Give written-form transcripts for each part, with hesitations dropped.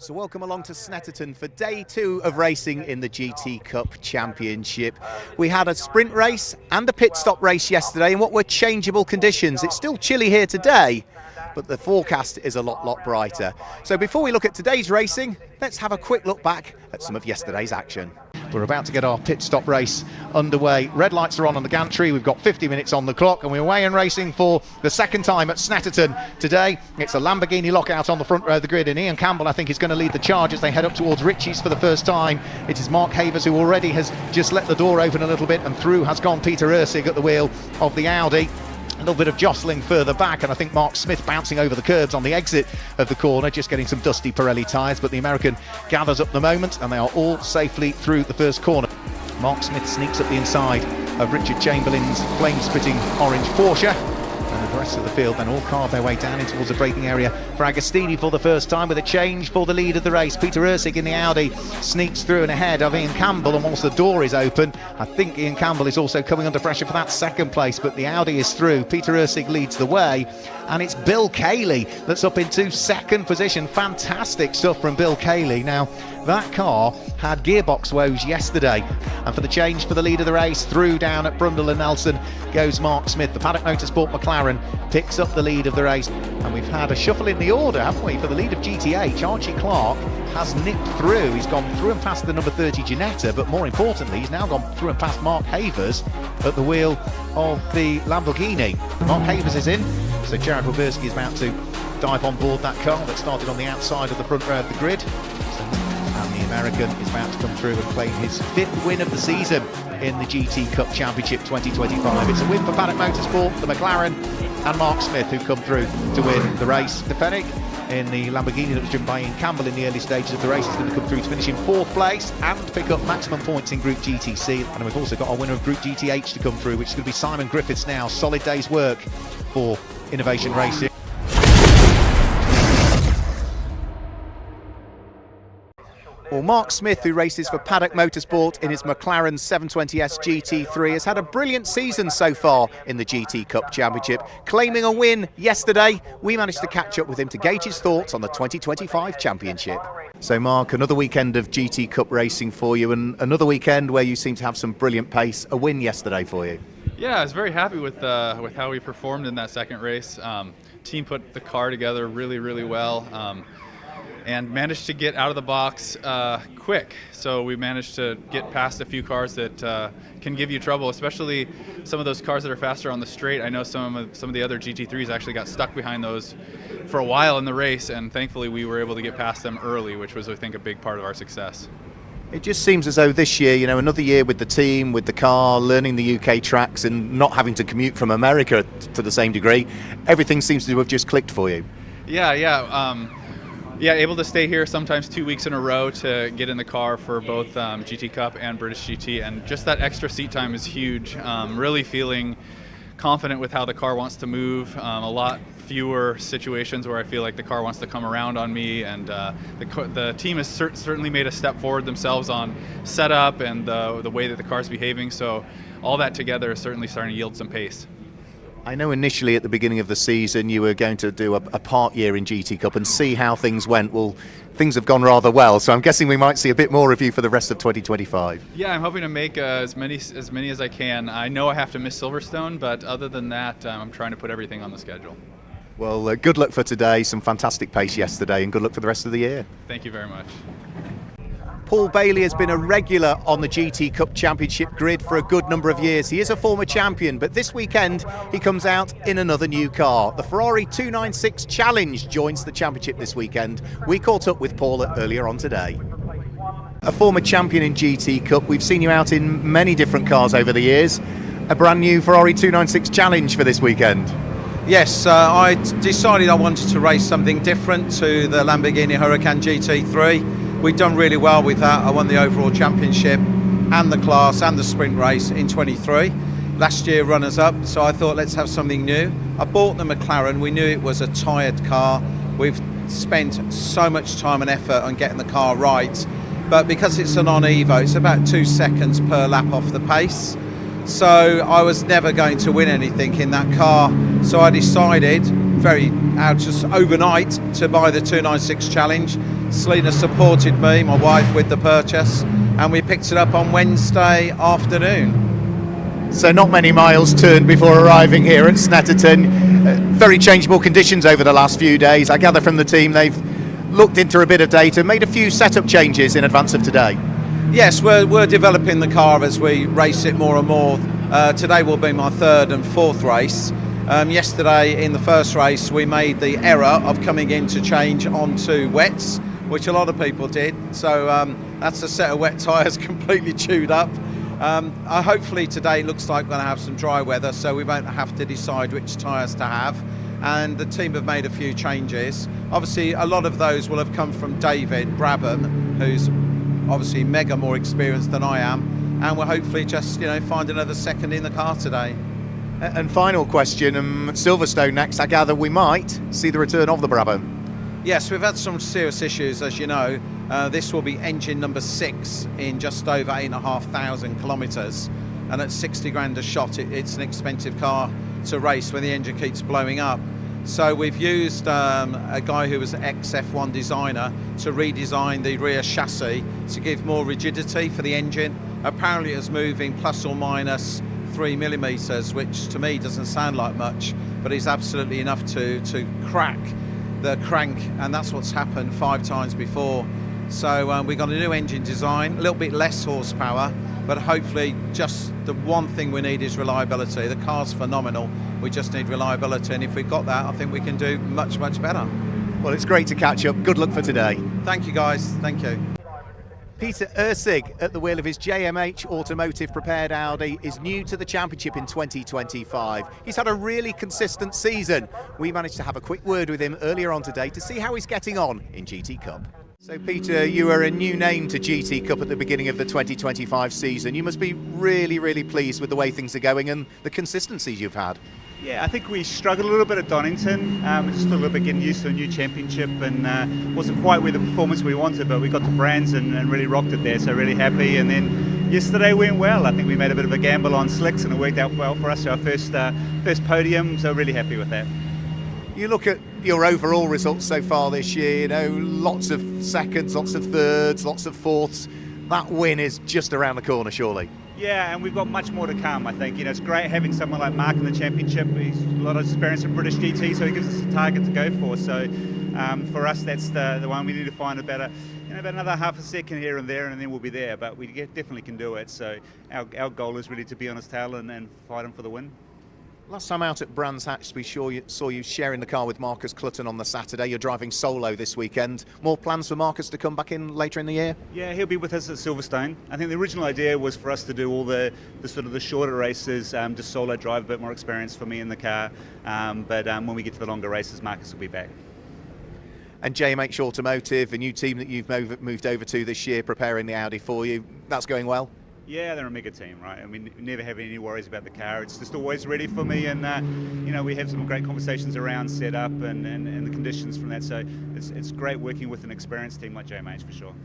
So welcome along to Snetterton for day 2 of racing in the GT Cup Championship. We had a sprint race and a pit stop race yesterday in what were changeable conditions. It's still chilly here today, but the forecast is a lot brighter. So before we look at today's racing, let's have a quick look back at some of yesterday's action. We're about to get our pit stop race underway. Red lights are on the gantry. We've got 50 minutes on the clock and we're away and racing for the second time at Snetterton today. It's a Lamborghini lockout on the front row of the grid, and Ian Campbell, I think, is going to lead the charge as they head up towards Ritchie's for the first time. It is Mark Havers who already has just let the door open a little bit, and through has gone Peter Ursig at the wheel of the Audi. A little bit of jostling further back, and I think Mark Smith bouncing over the curbs on the exit of the corner, just getting some dusty Pirelli tyres, but the American gathers up the moment and they are all safely through the first corner. Mark Smith sneaks up the inside of Richard Chamberlain's flame-spitting orange Porsche, and the rest of the field then all carve their way down in towards the braking area for Agostini for the first time, with a change for the lead of the race. Peter Ursig in the Audi sneaks through and ahead of Ian Campbell, and once the door is open, I think Ian Campbell is also coming under pressure for that second place, but the Audi is through. Peter Ursig leads the way, and it's Bill Cayley that's up into second position. Fantastic stuff from Bill Cayley. Now, that car had gearbox woes yesterday, and for the change for the lead of the race, through down at Brundle and Nelson goes Mark Smith. The Paddock Motorsport McLaren picks up the lead of the race, and we've had a shuffle in the order, haven't we? For the lead of GTH, Archie Clark has nipped through. He's gone through and past the number 30 Ginetta, but more importantly, he's now gone through and past Mark Havers at the wheel of the Lamborghini. Mark Havers is in, so Jared Waberski is about to dive on board that car that started on the outside of the front row of the grid. And the American is about to come through and claim his 5th win of the season in the GT Cup Championship 2025. It's a win for Paddock Motorsport, the McLaren and Mark Smith, who come through to win the race. De Fenwick in the Lamborghini that was driven by Ian Campbell in the early stages of the race is going to come through to finish in 4th place and pick up maximum points in Group GTC. And we've also got our winner of Group GTH to come through, which is going to be Simon Griffiths now. Solid day's work for Innovation Racing. Well, Mark Smith, who races for Paddock Motorsport in his McLaren 720S GT3, has had a brilliant season so far in the GT Cup Championship, claiming a win yesterday. We managed to catch up with him to gauge his thoughts on the 2025 Championship. So, Mark, another weekend of GT Cup racing for you, and another weekend where you seem to have some brilliant pace. A win yesterday for you. Yeah, I was very happy with how we performed in that second race. Team put the car together really well. And managed to get out of the box quick. So we managed to get past a few cars that can give you trouble, especially some of those cars that are faster on the straight. I know some of the other GT3s actually got stuck behind those for a while in the race, and thankfully we were able to get past them early, which was, I think, a big part of our success. It just seems as though this year, another year with the team, with the car, learning the UK tracks and not having to commute from America to the same degree, everything seems to have just clicked for you. Yeah, able to stay here sometimes 2 weeks in a row to get in the car for both GT Cup and British GT, and just that extra seat time is huge. Really feeling confident with how the car wants to move. A lot fewer situations where I feel like the car wants to come around on me, and the team has certainly made a step forward themselves on setup and the way that the car's behaving. So all that together is certainly starting to yield some pace. I know initially at the beginning of the season you were going to do a part year in GT Cup and see how things went. Well, things have gone rather well, so I'm guessing we might see a bit more of you for the rest of 2025. Yeah, I'm hoping to make as many as I can. I know I have to miss Silverstone, but other than that, I'm trying to put everything on the schedule. Well, good luck for today, some fantastic pace yesterday, and good luck for the rest of the year. Thank you very much. Paul Bailey has been a regular on the GT Cup Championship grid for a good number of years. He is a former champion, but this weekend he comes out in another new car. The Ferrari 296 Challenge joins the championship this weekend. We caught up with Paul earlier on today. A former champion in GT Cup, we've seen you out in many different cars over the years. A brand new Ferrari 296 Challenge for this weekend. Yes, I decided I wanted to race something different to the Lamborghini Huracan GT3. We've done really well with that. I won the overall championship and the class and the sprint race in 23. Last year runners-up, so I thought let's have something new. I bought the McLaren. We knew it was a tired car. We've spent so much time and effort on getting the car right, but because it's an on-Evo, it's about 2 seconds per lap off the pace. So I was never going to win anything in that car. So I decided just overnight to buy the 296 Challenge. Selena supported me, my wife, with the purchase, and we picked it up on Wednesday afternoon. So not many miles turned before arriving here at Snetterton. Very changeable conditions over the last few days. I gather from the team they've looked into a bit of data, made a few setup changes in advance of today. Yes, we're developing the car as we race it more and more. Today will be my third and fourth race. Yesterday in the first race we made the error of coming in to change onto wets, which a lot of people did. So that's a set of wet tyres completely chewed up. Hopefully today looks like we're going to have some dry weather, so we won't have to decide which tyres to have. And the team have made a few changes. Obviously a lot of those will have come from David Brabham, who's obviously mega more experienced than I am, and we'll hopefully just find another second in the car today. And final question, Silverstone next. I gather we might see the return of the Brabham. Yes, we've had some serious issues, as you know. This will be engine number 6 in just over 8,500 kilometres, and at 60 grand a shot it's an expensive car to race when the engine keeps blowing up. So we've used a guy who was ex-F1 designer to redesign the rear chassis to give more rigidity for the engine. Apparently it's moving plus or minus 3 millimeters, which to me doesn't sound like much, but is absolutely enough to crack the crank, and that's what's happened 5 times before. So we've got a new engine design, a little bit less horsepower, but hopefully just the one thing we need is reliability. The car's phenomenal, we just need reliability, and if we've got that I think we can do much better. Well, it's great to catch up. Good luck for today. Thank you guys, thank you. Peter Ursig at the wheel of his JMH Automotive prepared Audi is new to the championship in 2025. He's had a really consistent season. We managed to have a quick word with him earlier on today to see how he's getting on in GT Cup. So Peter, you are a new name to GT Cup at the beginning of the 2025 season. You must be really pleased with the way things are going and the consistencies you've had. Yeah, I think we struggled a little bit at Donington, just a little bit getting used to a new championship, and wasn't quite with the performance we wanted, but we got to Brands and really rocked it there, so really happy. And then yesterday went well. I think we made a bit of a gamble on slicks and it worked out well for us, so our first podium, so really happy with that. You look at your overall results so far this year, lots of seconds, lots of thirds, lots of fourths. That win is just around the corner, surely. Yeah, and we've got much more to come, I think. It's great having someone like Mark in the championship. He's a lot of experience in British GT, so he gives us a target to go for. So for us, that's the one we need to find about another half a second here and there, and then we'll be there. But we definitely can do it. So our goal is really to be on his tail and fight him for the win. Last time out at Brands Hatch, we saw you sharing the car with Marcus Clutton on the Saturday. You're driving solo this weekend. More plans for Marcus to come back in later in the year? Yeah, he'll be with us at Silverstone. I think the original idea was for us to do all the sort of the shorter races, just solo drive, a bit more experience for me in the car. But when we get to the longer races, Marcus will be back. And JMH Automotive, a new team that you've moved over to this year, preparing the Audi for you. That's going well? Yeah, they're a mega team, right? I mean, we never have any worries about the car. It's just always ready for me, and we have some great conversations around setup and the conditions from that. So it's great working with an experienced team like JMH for sure.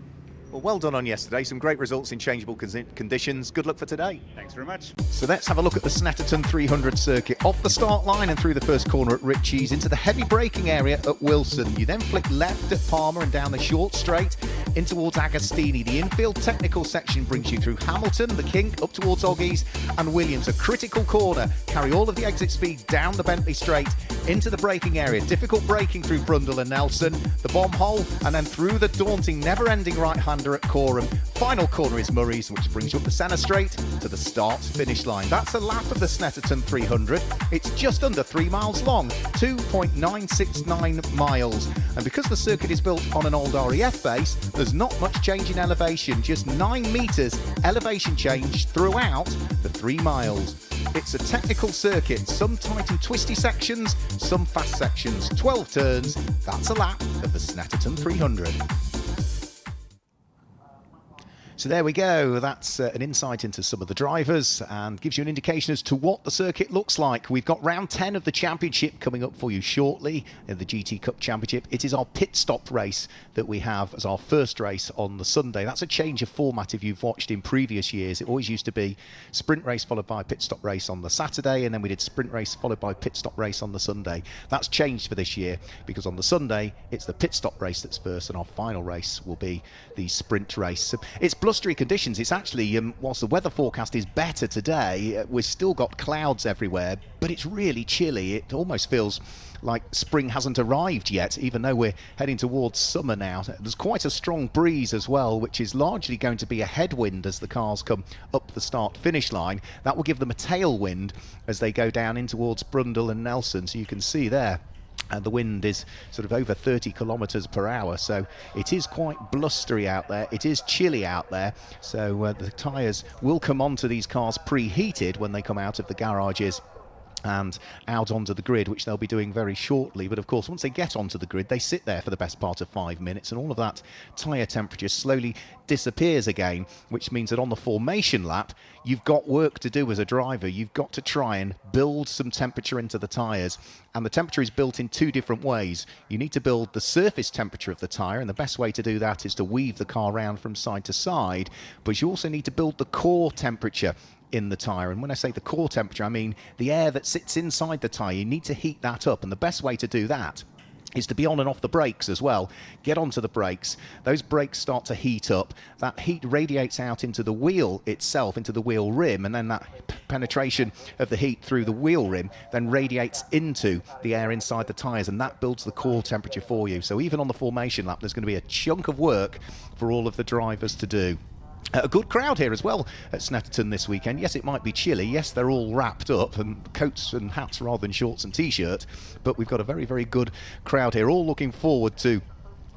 Well done on yesterday. Some great results in changeable conditions. Good luck for today. Thanks very much. So let's have a look at the Snetterton 300 circuit. Off the start line and through the first corner at Ritchie's into the heavy braking area at Wilson. You then flick left at Palmer and down the short straight in towards Agostini. The infield technical section brings you through Hamilton, the Kink, up towards Oggies and Williams. A critical corner. Carry all of the exit speed down the Bentley straight into the braking area. Difficult braking through Brundle and Nelson. The bomb hole and then through the daunting, never-ending right-hander at Coram. Final corner is Murray's, which brings you up the centre straight to the start-finish line. That's a lap of the Snetterton 300. It's just under 3 miles long, 2.969 miles. And because the circuit is built on an old REF base, there's not much change in elevation, just 9 metres elevation change throughout the 3 miles. It's a technical circuit, some tight and twisty sections, some fast sections, 12 turns. That's a lap of the Snetterton 300. So there we go. That's an insight into some of the drivers and gives you an indication as to what the circuit looks like. We've got round 10 of the championship coming up for you shortly in the GT Cup Championship. It is our pit stop race that we have as our first race on the Sunday. That's a change of format if you've watched in previous years. It always used to be sprint race followed by pit stop race on the Saturday, and then we did sprint race followed by pit stop race on the Sunday. That's changed for this year because on the Sunday it's the pit stop race that's first, and our final race will be the sprint race. It's blustery conditions. It's actually, whilst the weather forecast is better today, we've still got clouds everywhere, but it's really chilly. It almost feels like spring hasn't arrived yet, even though we're heading towards summer now. There's quite a strong breeze as well, which is largely going to be a headwind as the cars come up the start-finish line. That will give them a tailwind as they go down in towards Brundle and Nelson, so you can see there. And the wind is sort of over 30 kilometres per hour, so it is quite blustery out there. It is chilly out there, so the tyres will come onto these cars preheated when they come out of the garages and out onto the grid, which they'll be doing very shortly. But of course, once they get onto the grid, they sit there for the best part of 5 minutes, and all of that tyre temperature slowly disappears again, which means that on the formation lap, you've got work to do as a driver. You've got to try and build some temperature into the tyres, and the temperature is built in two different ways. You need to build the surface temperature of the tyre, and the best way to do that is to weave the car around from side to side, but you also need to build the core temperature in the tyre. And when I say the core temperature, I mean the air that sits inside the tyre. You need to heat that up, and the best way to do that is to be on and off the brakes as well. Get onto the brakes. Those brakes start to heat up. That heat radiates out into the wheel itself, into the wheel rim, and then that penetration of the heat through the wheel rim then radiates into the air inside the tyres, and that builds the core temperature for you. So even on the formation lap, there's going to be a chunk of work for all of the drivers to do. A good crowd here as well at Snetterton this weekend. Yes, it might be chilly. Yes, they're all wrapped up and coats and hats rather than shorts and t-shirt, but we've got a very, very good crowd here, all looking forward to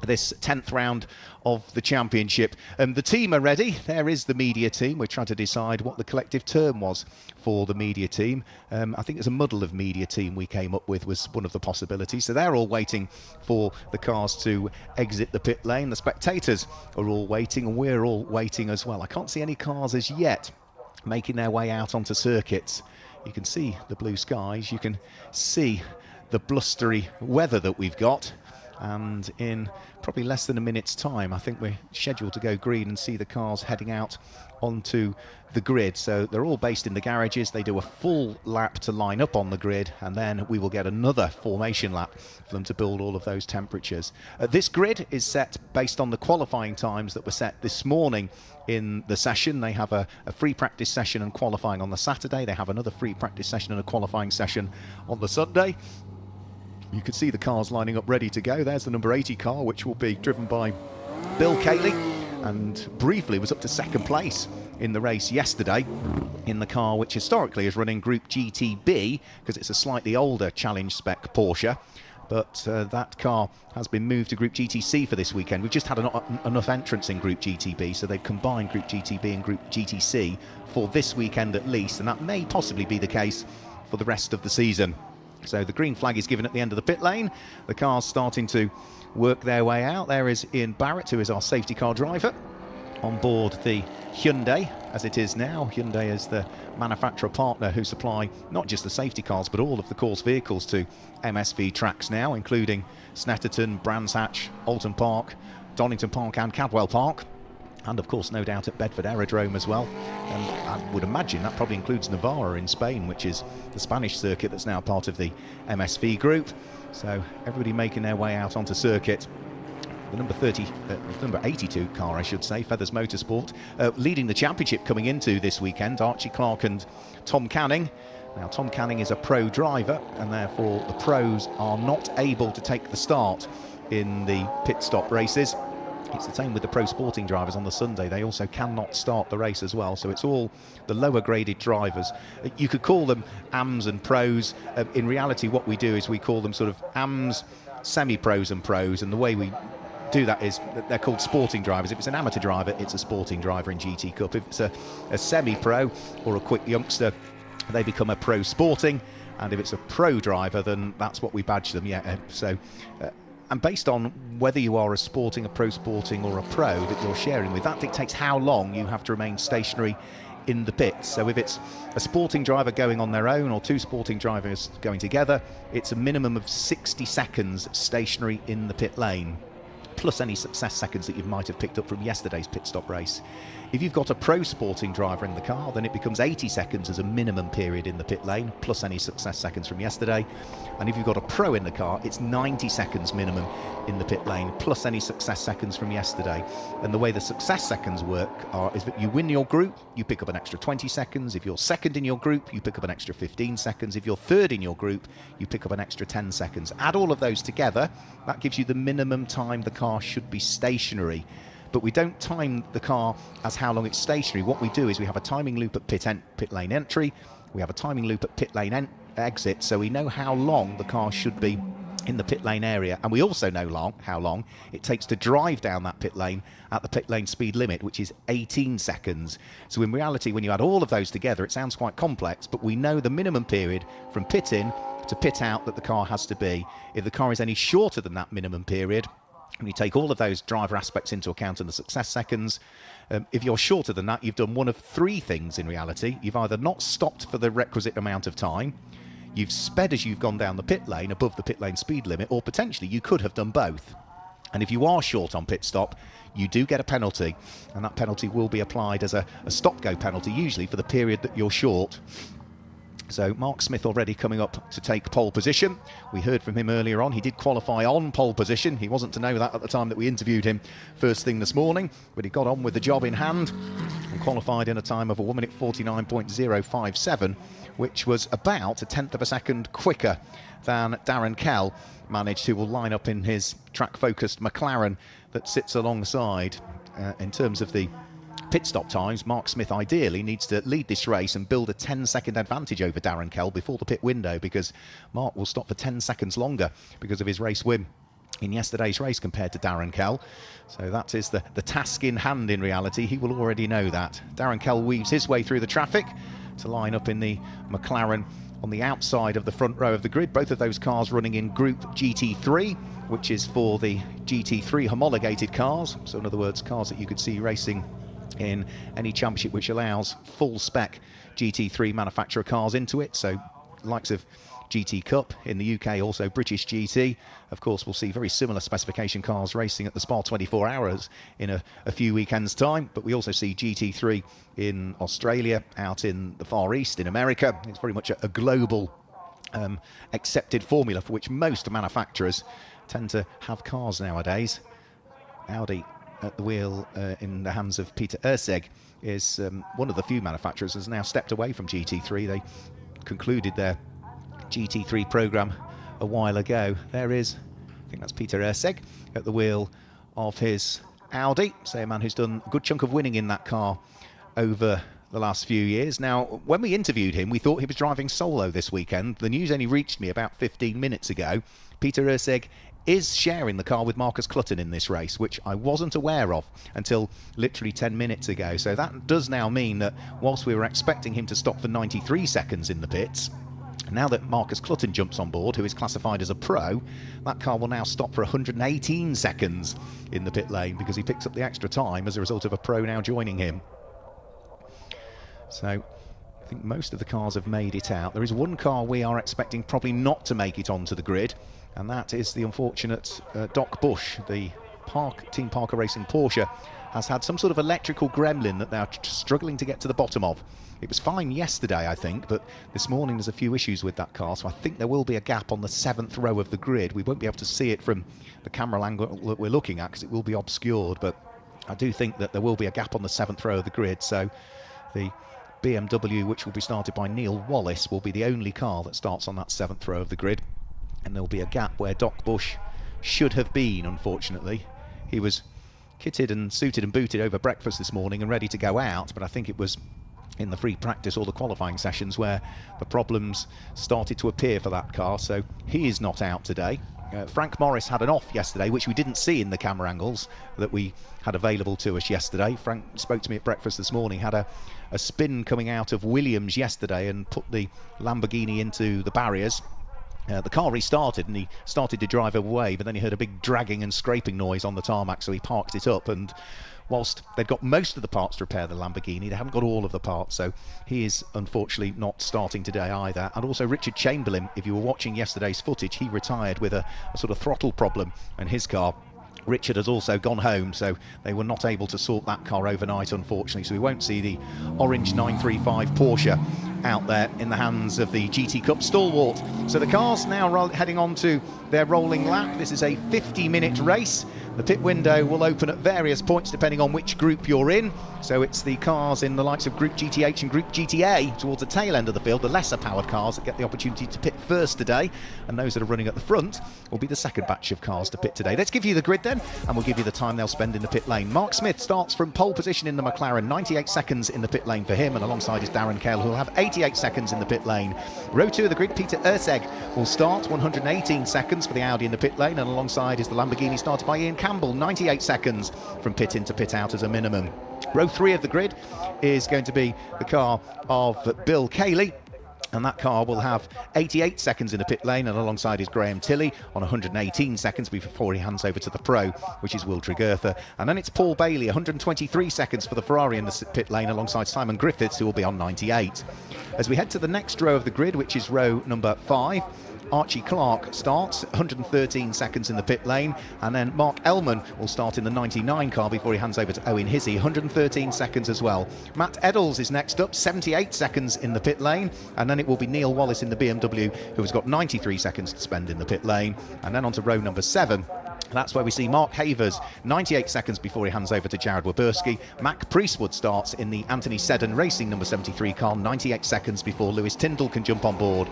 this 10th round of the championship. The team are ready. There is the media team. We're trying to decide what the collective term was for the media team. I think it's a muddle of media team we came up with was one of the possibilities. So they're all waiting for the cars to exit the pit lane. The spectators are all waiting, and we're all waiting as well. I can't see any cars as yet making their way out onto circuits. You can see the blue skies. You can see the blustery weather that we've got. And in probably less than a minute's time, I think we're scheduled to go green and see the cars heading out onto the grid. So they're all based in the garages. They do a full lap to line up on the grid, and then we will get another formation lap for them to build all of those temperatures. This grid is set based on the qualifying times that were set this morning in the session. They have a free practice session and qualifying on the Saturday. They have another free practice session and a qualifying session on the Sunday. You can see the cars lining up ready to go. There's the number 80 car, which will be driven by Bill Cayley, and briefly was up to second place in the race yesterday in the car which historically is running Group GTB, because it's a slightly older challenge spec Porsche. But that car has been moved to Group GTC for this weekend. We've just had enough entrants in Group GTB, so they've combined Group GTB and Group GTC for this weekend at least, and that may possibly be the case for the rest of the season. So the green flag is given at the end of the pit lane. The car's starting to work their way out. There is Ian Barrett, who is our safety car driver, on board the Hyundai as it is now. Hyundai is the manufacturer partner who supply not just the safety cars but all of the course vehicles to MSV tracks now, including Snetterton, Brands Hatch, Alton Park, Donington Park and Cadwell Park. And of course, no doubt at Bedford Aerodrome as well. And I would imagine that probably includes Navarra in Spain, which is the Spanish circuit that's now part of the MSV group. So everybody making their way out onto circuit. The number 82 car, I should say, Feathers Motorsport, leading the championship coming into this weekend, Archie Clark and Tom Canning. Now, Tom Canning is a pro driver, and therefore the pros are not able to take the start in the pit stop races. It's the same with the pro sporting drivers on the Sunday. They also cannot start the race as well. So it's all the lower graded drivers. You could call them AMs and pros. In reality, what we do is we call them sort of AMs, semi-pros and pros. And the way we do that is they're called sporting drivers. If it's an amateur driver, it's a sporting driver in GT Cup. If it's a semi-pro or a quick youngster, they become a pro sporting. And if it's a pro driver, then that's what we badge them. Yeah. So And based on whether you are a pro sporting or a pro that you're sharing with, that dictates how long you have to remain stationary in the pit. So if it's a sporting driver going on their own or two sporting drivers going together, it's a minimum of 60 seconds stationary in the pit lane, plus any success seconds that you might have picked up from yesterday's pit stop race. If you've got a pro sporting driver in the car, then it becomes 80 seconds as a minimum period in the pit lane, plus any success seconds from yesterday. And if you've got a pro in the car, it's 90 seconds minimum in the pit lane, plus any success seconds from yesterday. And the way the success seconds work is that you win your group, you pick up an extra 20 seconds. If you're second in your group, you pick up an extra 15 seconds. If you're third in your group, you pick up an extra 10 seconds. Add all of those together, that gives you the minimum time the car should be stationary. But we don't time the car as how long it's stationary. What we do is we have a timing loop at pit lane entry, we have a timing loop at pit lane exit, so we know how long the car should be in the pit lane area, and we also know how long it takes to drive down that pit lane at the pit lane speed limit, which is 18 seconds. So in reality, when you add all of those together, it sounds quite complex, but we know the minimum period from pit in to pit out that the car has to be. If the car is any shorter than that minimum period, and you take all of those driver aspects into account and the success seconds, if you're shorter than that, you've done one of three things in reality. You've either not stopped for the requisite amount of time, you've sped as you've gone down the pit lane above the pit lane speed limit, or potentially you could have done both. And if you are short on pit stop, you do get a penalty, and that penalty will be applied as a stop-go penalty, usually for the period that you're short. So Mark Smith already coming up to take pole position. We heard from him earlier on. He did qualify on pole position. He wasn't to know that at the time that we interviewed him first thing this morning, but he got on with the job in hand and qualified in a time of 1 minute 49.057, which was about a tenth of a second quicker than Darren Kell managed, who will line up in his track-focused McLaren that sits alongside. In terms of the pit stop times, Mark Smith ideally needs to lead this race and build a 10-second advantage over Darren Kell before the pit window, because Mark will stop for 10 seconds longer because of his race win in yesterday's race compared to Darren Kell. So that is the task in hand in reality. He will already know that. Darren Kell weaves his way through the traffic to line up in the McLaren on the outside of the front row of the grid. Both of those cars running in Group GT3, which is for the GT3 homologated cars. So in other words, cars that you could see racing in any championship which allows full spec GT3 manufacturer cars into it. So likes of GT Cup in the UK, also British GT. Of course, we'll see very similar specification cars racing at the Spa 24 Hours in a few weekends' time. But we also see GT3 in Australia, out in the Far East, in America. It's very much a global accepted formula for which most manufacturers tend to have cars nowadays. Audi at the wheel in the hands of Peter Erceg is one of the few manufacturers has now stepped away from GT3. They concluded their GT3 program a while ago. There is, I think that's Peter Erceg at the wheel of his Audi. So a man who's done a good chunk of winning in that car over the last few years. Now, when we interviewed him, we thought he was driving solo this weekend. The news only reached me about 15 minutes ago. Peter Erceg is sharing the car with Marcus Clutton in this race, which I wasn't aware of until literally 10 minutes ago. So that does now mean that whilst we were expecting him to stop for 93 seconds in the pits, now that Marcus Clutton jumps on board, who is classified as a pro, that car will now stop for 118 seconds in the pit lane because he picks up the extra time as a result of a pro now joining him. So I think most of the cars have made it out. There is one car we are expecting probably not to make it onto the grid, and that is the unfortunate Doc Bush. The Team Parker Racing Porsche has had some sort of electrical gremlin that they're struggling to get to the bottom of. It was fine yesterday, I think, but this morning there's a few issues with that car, so I think there will be a gap on the 7th row of the grid. We won't be able to see it from the camera angle that we're looking at because it will be obscured, but I do think that there will be a gap on the 7th row of the grid. So the BMW, which will be started by Neil Wallace, will be the only car that starts on that 7th row of the grid, and there'll be a gap where Doc Bush should have been, unfortunately. He was kitted and suited and booted over breakfast this morning and ready to go out, but I think it was in the free practice or the qualifying sessions where the problems started to appear for that car, so he is not out today. Frank Morris had an off yesterday, which we didn't see in the camera angles that we had available to us yesterday. Frank spoke to me at breakfast this morning, had a spin coming out of Williams yesterday and put the Lamborghini into the barriers, The car restarted and he started to drive away, but then he heard a big dragging and scraping noise on the tarmac, so he parked it up. And whilst they've got most of the parts to repair the Lamborghini, they haven't got all of the parts, so he is unfortunately not starting today either. And also Richard Chamberlain, if you were watching yesterday's footage, he retired with a sort of throttle problem in his car. Richard has also gone home, so they were not able to sort that car overnight, unfortunately, so we won't see the orange 935 Porsche out there in the hands of the GT Cup stalwart. So the cars now heading on to their rolling lap. This is a 50-minute race. The pit window will open at various points depending on which group you're in. So it's the cars in the likes of Group GTH and Group GTA towards the tail end of the field, the lesser powered cars that get the opportunity to pit first today, and those that are running at the front will be the second batch of cars to pit today. Let's give you the grid then, and we'll give you the time they'll spend in the pit lane. Mark Smith starts from pole position in the McLaren, 98 seconds in the pit lane for him, and alongside is Darren Kell, who will have 88 seconds in the pit lane. Row 2 of the grid, Peter Urseg will start, 118 seconds for the Audi in the pit lane, and alongside is the Lamborghini started by Ian Campbell, 98 seconds from pit in to pit out as a minimum. Row 3 of the grid is going to be the car of Bill Cayley, and that car will have 88 seconds in the pit lane, and alongside is Graham Tilley on 118 seconds before he hands over to the pro, which is Will Tregertha. And then it's Paul Bailey, 123 seconds for the Ferrari in the pit lane, alongside Simon Griffiths, who will be on 98. As we head to the next row of the grid, which is row number 5, Archie Clark starts, 113 seconds in the pit lane, and then Mark Ellman will start in the 99 car before he hands over to Owen Hizzy, 113 seconds as well. Matt Eddles is next up, 78 seconds in the pit lane, and then it will be Neil Wallace in the BMW, who has got 93 seconds to spend in the pit lane. And then on to row number 7. That's where we see Mark Havers, 98 seconds before he hands over to Jared Waberski. Mac Priestwood starts in the Anthony Seddon Racing number 73 car, 98 seconds before Lewis Tyndall can jump on board.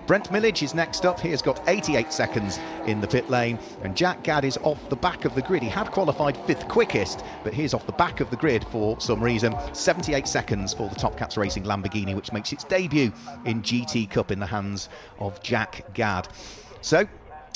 Brent Millage is next up. He has got 88 seconds in the pit lane, and Jack Gadd is off the back of the grid. He had qualified 5th quickest, but he is off the back of the grid for some reason. 78 seconds for the Top Cats Racing Lamborghini, which makes its debut in GT Cup in the hands of Jack Gadd. So,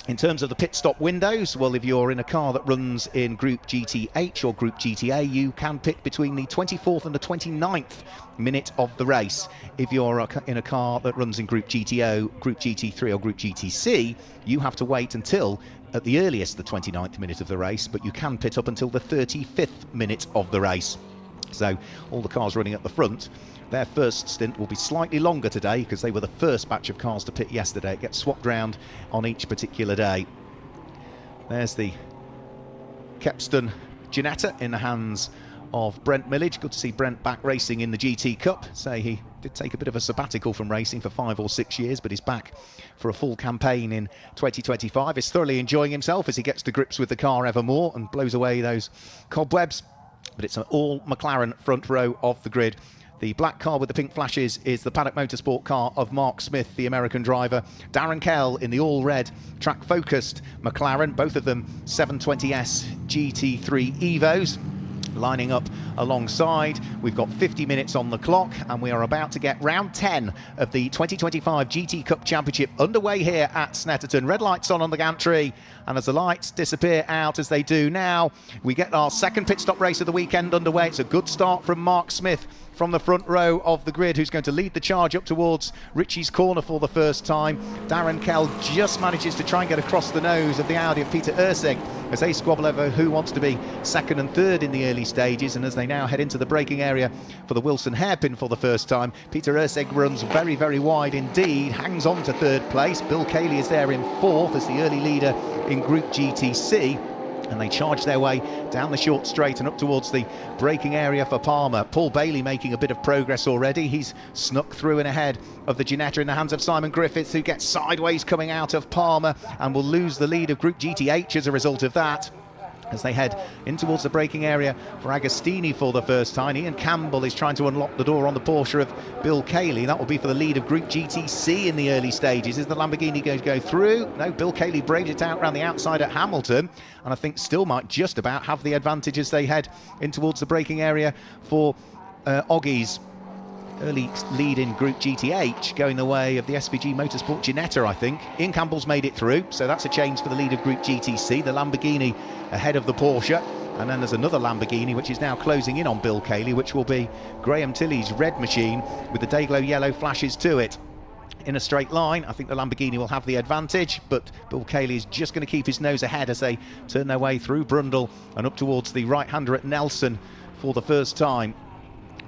in terms of the pit stop windows, well, if you're in a car that runs in Group GTH or Group GTA, you can pit between the 24th and the 29th minute of the race. If you're in a car that runs in Group GTO, Group GT3 or Group GTC, you have to wait until, at the earliest, the 29th minute of the race, but you can pit up until the 35th minute of the race. So all the cars running at the front, their first stint will be slightly longer today because they were the first batch of cars to pit yesterday. It gets swapped round on each particular day. There's the Kepston Ginetta in the hands of Brent Millage. Good to see Brent back racing in the GT Cup. Say he did take a bit of a sabbatical from racing for 5 or 6 years, but he's back for a full campaign in 2025. He's thoroughly enjoying himself as he gets to grips with the car ever more and blows away those cobwebs. But it's an all McLaren front row of the grid. The black car with the pink flashes is the Paddock Motorsport car of Mark Smith, the American driver. Darren Kell in the all-red track-focused McLaren, both of them 720S GT3 Evos. Lining up alongside. We've got 50 minutes on the clock, and we are about to get round 10 of the 2025 GT Cup Championship underway here at Snetterton. Red lights on the gantry, and as the lights disappear out as they do now, we get our second pit stop race of the weekend underway. It's a good start from Mark Smith from the front row of the grid, who's going to lead the charge up towards Richie's corner for the first time. Darren Kell just manages to try and get across the nose of the Audi of Peter Urseg as they squabble over who wants to be second and third in the early stages, and as they now head into the braking area for the Wilson hairpin for the first time, Peter Urseg runs very, very wide indeed, hangs on to third place. Bill Cayley is there in fourth as the early leader in Group GTC. And they charge their way down the short straight and up towards the braking area for Palmer. Paul Bailey making a bit of progress already. He's snuck through and ahead of the Ginetta in the hands of Simon Griffiths, who gets sideways coming out of Palmer and will lose the lead of Group GTH as a result of that, as they head in towards the braking area for Agostini for the first time. Ian Campbell is trying to unlock the door on the Porsche of Bill Cayley. That will be for the lead of Group GTC in the early stages. Is the Lamborghini going to go through? No, Bill Cayley braved it out around the outside at Hamilton, and I think still might just about have the advantage as they head in towards the braking area for Oggie's early lead in Group GTH, going the way of the SVG Motorsport Ginetta, I think. Ian Campbell's made it through, so that's a change for the lead of Group GTC. The Lamborghini ahead of the Porsche, and then there's another Lamborghini which is now closing in on Bill Cayley, which will be Graham Tilley's red machine with the Dayglow yellow flashes to it. in a straight line. I think the Lamborghini will have the advantage, but Bill Cayley is just going to keep his nose ahead as they turn their way through Brundle and up towards the right-hander at Nelson for the first time.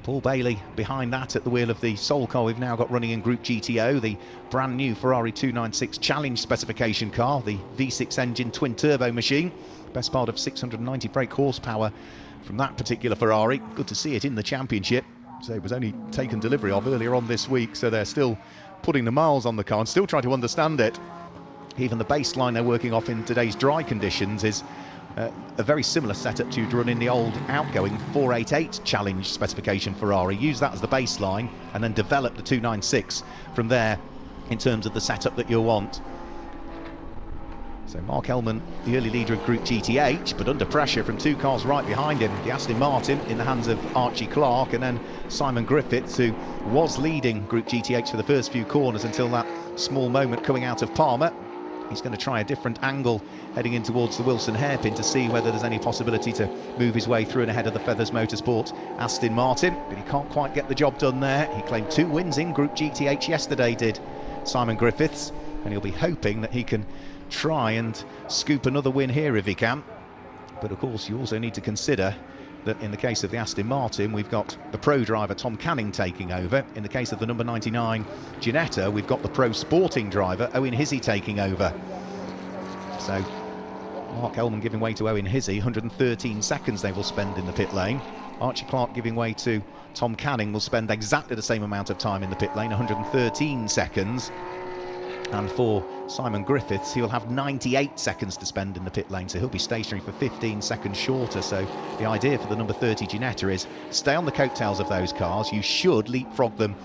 Paul Bailey behind that at the wheel of the sole car we've now got running in Group GTO, the brand new Ferrari 296 Challenge specification car, the V6 engine twin turbo machine, best part of 690 brake horsepower from that particular Ferrari. Good to see it in the championship. So it was only taken delivery of earlier on this week, so they're still putting the miles on the car and still trying to understand it. Even the baseline they're working off in today's dry conditions is a very similar setup to run in the old outgoing 488 Challenge specification Ferrari. Use that as the baseline and then develop the 296 from there in terms of the setup that you'll want. So Mark Ellman, the early leader of Group GTH, but under pressure from two cars right behind him. The Aston Martin in the hands of Archie Clark, and then Simon Griffiths, who was leading Group GTH for the first few corners until that small moment coming out of Palmer. He's going to try a different angle heading in towards the Wilson hairpin to see whether there's any possibility to move his way through and ahead of the Feathers Motorsport Aston Martin, but he can't quite get the job done there. He claimed 2 wins in Group GTH yesterday, did Simon Griffiths, and he'll be hoping that he can try and scoop another win here if he can. But of course you also need to consider that in the case of the Aston Martin, we've got the pro driver Tom Canning taking over. In the case of the number 99 Ginetta, we've got the pro sporting driver Owen Hizzy taking over. So Mark Ellman giving way to Owen Hizzy, 113 seconds they will spend in the pit lane. Archie Clark giving way to Tom Canning will spend exactly the same amount of time in the pit lane, 113 seconds. And for Simon Griffiths, he'll have 98 seconds to spend in the pit lane, so he'll be stationary for 15 seconds shorter. So the idea for the number 30 Ginetta is stay on the coattails of those cars. You should leapfrog them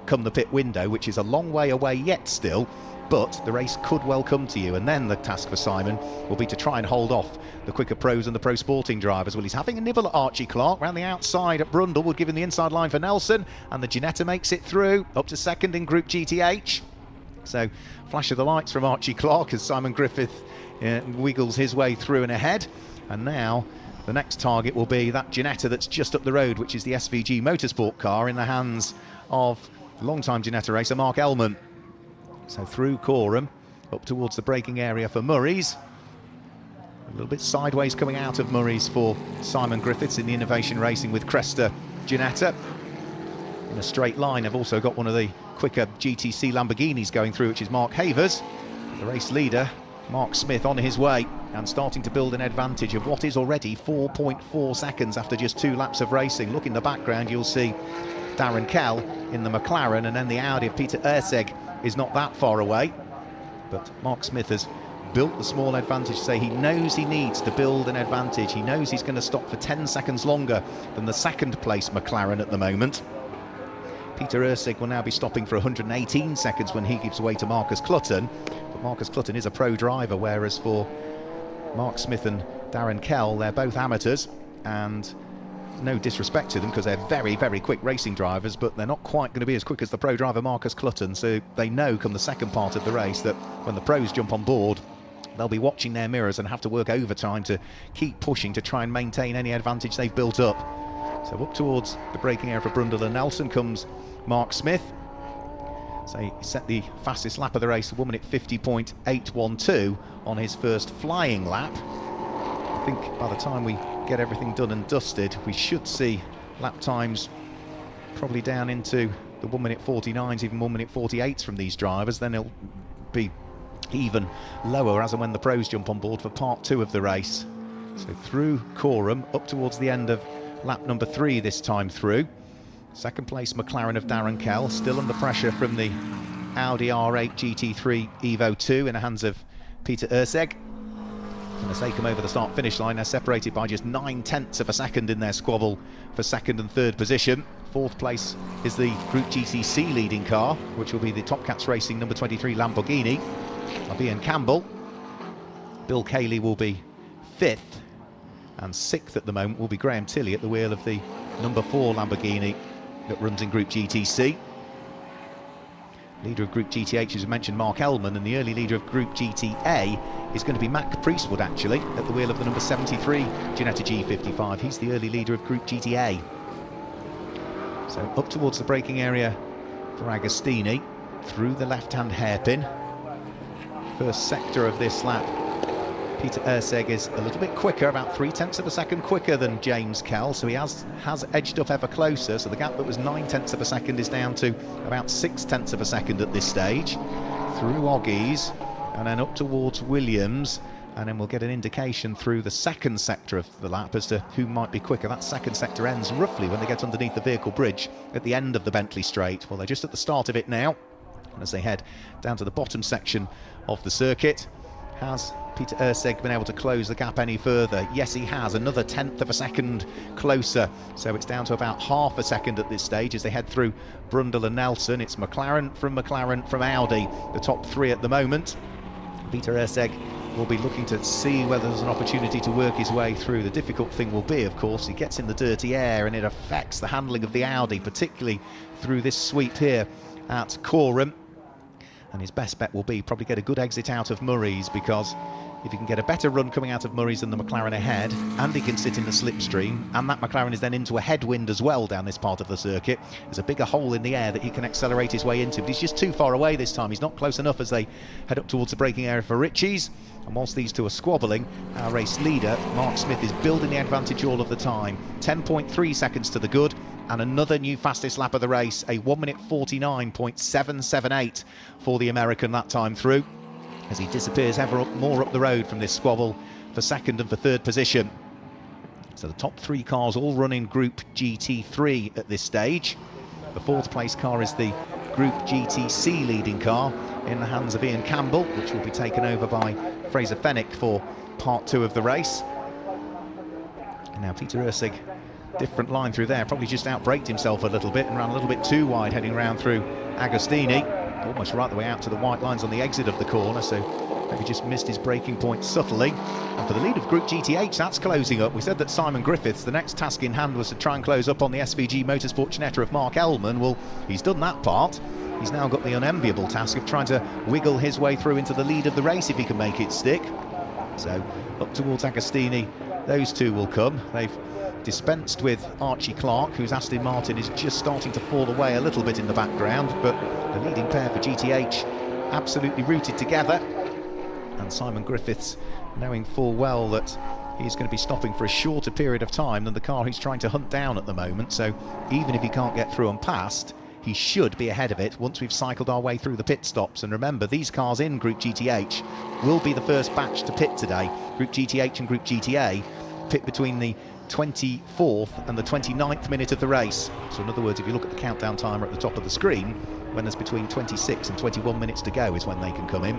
come the pit window, which is a long way away yet still, but the race could well come to you. And then the task for Simon will be to try and hold off the quicker pros and the pro sporting drivers. Well, he's having a nibble at Archie Clark round the outside at Brundle. We'll give him the inside line for Nelson, and the Ginetta makes it through up to second in Group GTH. So flash of the lights from Archie Clark as Simon Griffith wiggles his way through and ahead. And now the next target will be that Ginetta that's just up the road, which is the SVG Motorsport car in the hands of long-time Ginetta racer Mark Ellman. So through Coreham up towards the braking area for Murray's. A little bit sideways coming out of Murray's for Simon Griffiths in the Innovation Racing with Cresta Ginetta. In a straight line, I've also got one of the quicker GTC Lamborghinis going through, which is Mark Havers. The race leader, Mark Smith, on his way and starting to build an advantage of what is already 4.4 seconds after just 2 laps of racing. Look in the background, you'll see Darren Kell in the McLaren, and then the Audi of Peter Erceg is not that far away. But Mark Smith has built the small advantage. Say he knows he needs to build an advantage. He knows he's going to stop for 10 seconds longer than the second place McLaren at the moment. Peter Erceg will now be stopping for 118 seconds when he gives way to Marcus Clutton. But Marcus Clutton is a pro driver, whereas for Mark Smith and Darren Kell, they're both amateurs, and no disrespect to them because they're very, very quick racing drivers, but they're not quite going to be as quick as the pro driver Marcus Clutton. So they know come the second part of the race that when the pros jump on board, they'll be watching their mirrors and have to work overtime to keep pushing to try and maintain any advantage they've built up. So up towards the braking area for Brundle and Nelson comes Mark Smith. So he set the fastest lap of the race, 1 minute 50.812 on his first flying lap. I think by the time we get everything done and dusted, we should see lap times probably down into the 1 minute 49s, even 1 minute 48s from these drivers. Then it'll be even lower as and when the pros jump on board for part 2 of the race. So through Coreham up towards the end of lap number 3 this time through. Second place McLaren of Darren Kell, still under pressure from the Audi R8 GT3 Evo 2 in the hands of Peter Erceg. And as they come over the start finish line, they're separated by just 9/10 of a second in their squabble for second and third position. Fourth place is the Group GTC leading car, which will be the Top Cats Racing number 23 Lamborghini of Ian Campbell. Bill Cayley will be 5th, and 6th at the moment will be Graham Tilley at the wheel of the number 4 Lamborghini that runs in Group GTC. Leader of Group GTH, as we mentioned, Mark Ellman, and the early leader of Group GTA is going to be Mac Priestwood, actually, at the wheel of the number 73 Ginetta G55. He's the early leader of Group GTA. So up towards the braking area for Agostini. through the left-hand hairpin. First sector of this lap, Peter Erceg is a little bit quicker, about 0.3 of a second quicker than James Kell, so he has edged up ever closer. So the gap that was 0.9 of a second is down to about 0.6 of a second at this stage. Through Oggies and then up towards Williams, and then we'll get an indication through the second sector of the lap as to who might be quicker. That second sector ends roughly when they get underneath the vehicle bridge at the end of the Bentley Straight. Well, they're just at the start of it now, and as they head down to the bottom section of the circuit, has Peter Erceg been able to close the gap any further? Yes, he has. Another 1/10 of a second closer. So it's down to about half a second at this stage as they head through Brundle and Nelson. It's McLaren from Audi, the top three at the moment. Peter Erceg will be looking to see whether there's an opportunity to work his way through. The difficult thing will be, of course, he gets in the dirty air and it affects the handling of the Audi, particularly through this sweep here at Coram. And his best bet will be probably get a good exit out of Murray's, because if he can get a better run coming out of Murray's than the McLaren ahead, and he can sit in the slipstream, and that McLaren is then into a headwind as well down this part of the circuit, there's a bigger hole in the air that he can accelerate his way into. But he's just too far away this time. He's not close enough as they head up towards the braking area for Ritchie's. And whilst these two are squabbling, our race leader, Mark Smith, is building the advantage all of the time. 10.3 seconds to the good, and another new fastest lap of the race, a 1 minute 49.778 for the American that time through, as he disappears ever more up the road from this squabble for second and for third position. So the top three cars all run in Group GT3 at this stage. The fourth place car is the Group GTC leading car in the hands of Ian Campbell, which will be taken over by Fraser Fenwick for part two of the race. And now Peter Erceg, different line through there, probably just outbraked himself a little bit and ran a little bit too wide heading round through Agostini, almost right the way out to the white lines on the exit of the corner, so maybe just missed his braking point subtly. And for the lead of Group GTH, that's closing up. We said that Simon Griffiths, the next task in hand was to try and close up on the SVG Motorsport Ginetta of Mark Ellman. Well, he's done that part. He's now got the unenviable task of trying to wiggle his way through into the lead of the race if he can make it stick. So up towards Agostini, those two will come. They've dispensed with Archie Clark, whose Aston Martin is just starting to fall away a little bit in the background, but the leading pair for GTH absolutely rooted together. And Simon Griffiths, knowing full well that he's going to be stopping for a shorter period of time than the car he's trying to hunt down at the moment, so even if he can't get through and past, he should be ahead of it once we've cycled our way through the pit stops. And remember, these cars in Group GTH will be the first batch to pit today. Group GTH and Group GTA pit between the 24th and the 29th minute of the race. So in other words, if you look at the countdown timer at the top of the screen, when there's between 26 and 21 minutes to go is when they can come in.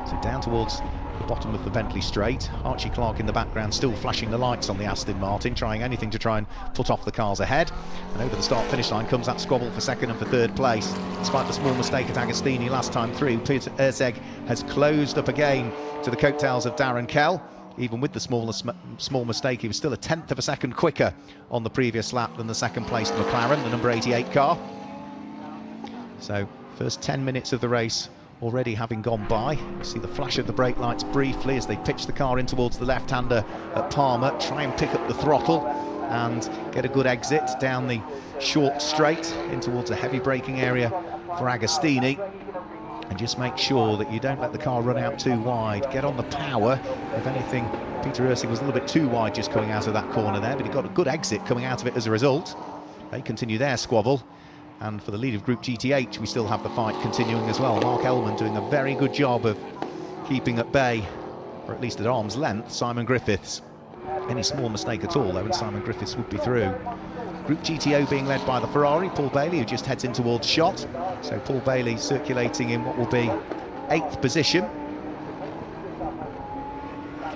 So down towards the bottom of the Bentley Straight, Archie Clark in the background still flashing the lights on the Aston Martin, trying anything to try and put off the cars ahead. And over the start-finish line comes that squabble for second and for third place. Despite the small mistake at Agostini last time through, Peter Erceg has closed up again to the coattails of Darren Kell. Even with the small mistake, he was still a 1/10 of a second quicker on the previous lap than the second placed McLaren, the number 88 car. So first 10 minutes of the race already having gone by. You see the flash of the brake lights briefly as they pitch the car in towards the left-hander at Palmer, try and pick up the throttle and get a good exit down the short straight in towards the heavy braking area for Agostini. And just make sure that you don't let the car run out too wide. Get on the power. If anything, Peter Erceg was a little bit too wide just coming out of that corner there, but he got a good exit coming out of it as a result. They continue their squabble. And for the lead of Group GTH, we still have the fight continuing as well. Mark Ellman doing a very good job of keeping at bay, or at least at arm's length, Simon Griffiths. Any small mistake at all, though, and Simon Griffiths would be through. Group GTO being led by the Ferrari, Paul Bailey, who just heads in towards Shot. So Paul Bailey circulating in what will be 8th position.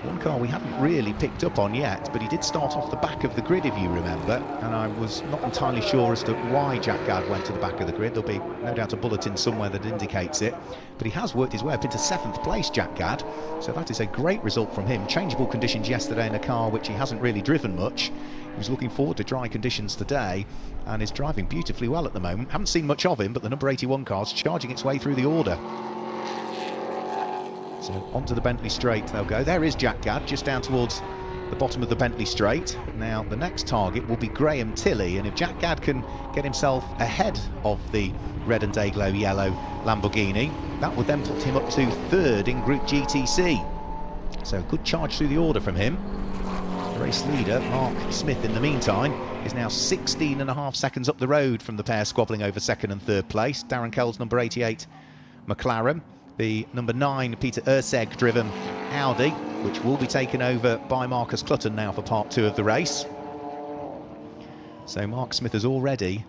One car we haven't really picked up on yet, but he did start off the back of the grid, if you remember, and I was not entirely sure as to why Jack Gadd went to the back of the grid. There'll be no doubt a bulletin somewhere that indicates it, but he has worked his way up into 7th place, Jack Gadd, so that is a great result from him. Changeable conditions yesterday in a car which he hasn't really driven much. He was looking forward to dry conditions today and is driving beautifully well at the moment. Haven't seen much of him, but the number 81 car's charging its way through the order. So onto the Bentley Straight they'll go. There is Jack Gadd, just down towards the bottom of the Bentley Straight. Now the next target will be Graham Tilley, and if Jack Gadd can get himself ahead of the red and day glow yellow Lamborghini, that would then put him up to third in Group GTC. So good charge through the order from him. Race leader Mark Smith in the meantime is now 16.5 seconds up the road from the pair squabbling over second and third place. Darren Kell's number 88 McLaren, the number 9 Peter Urseg driven Audi, which will be taken over by Marcus Clutton now for part 2 of the race. So Mark Smith has already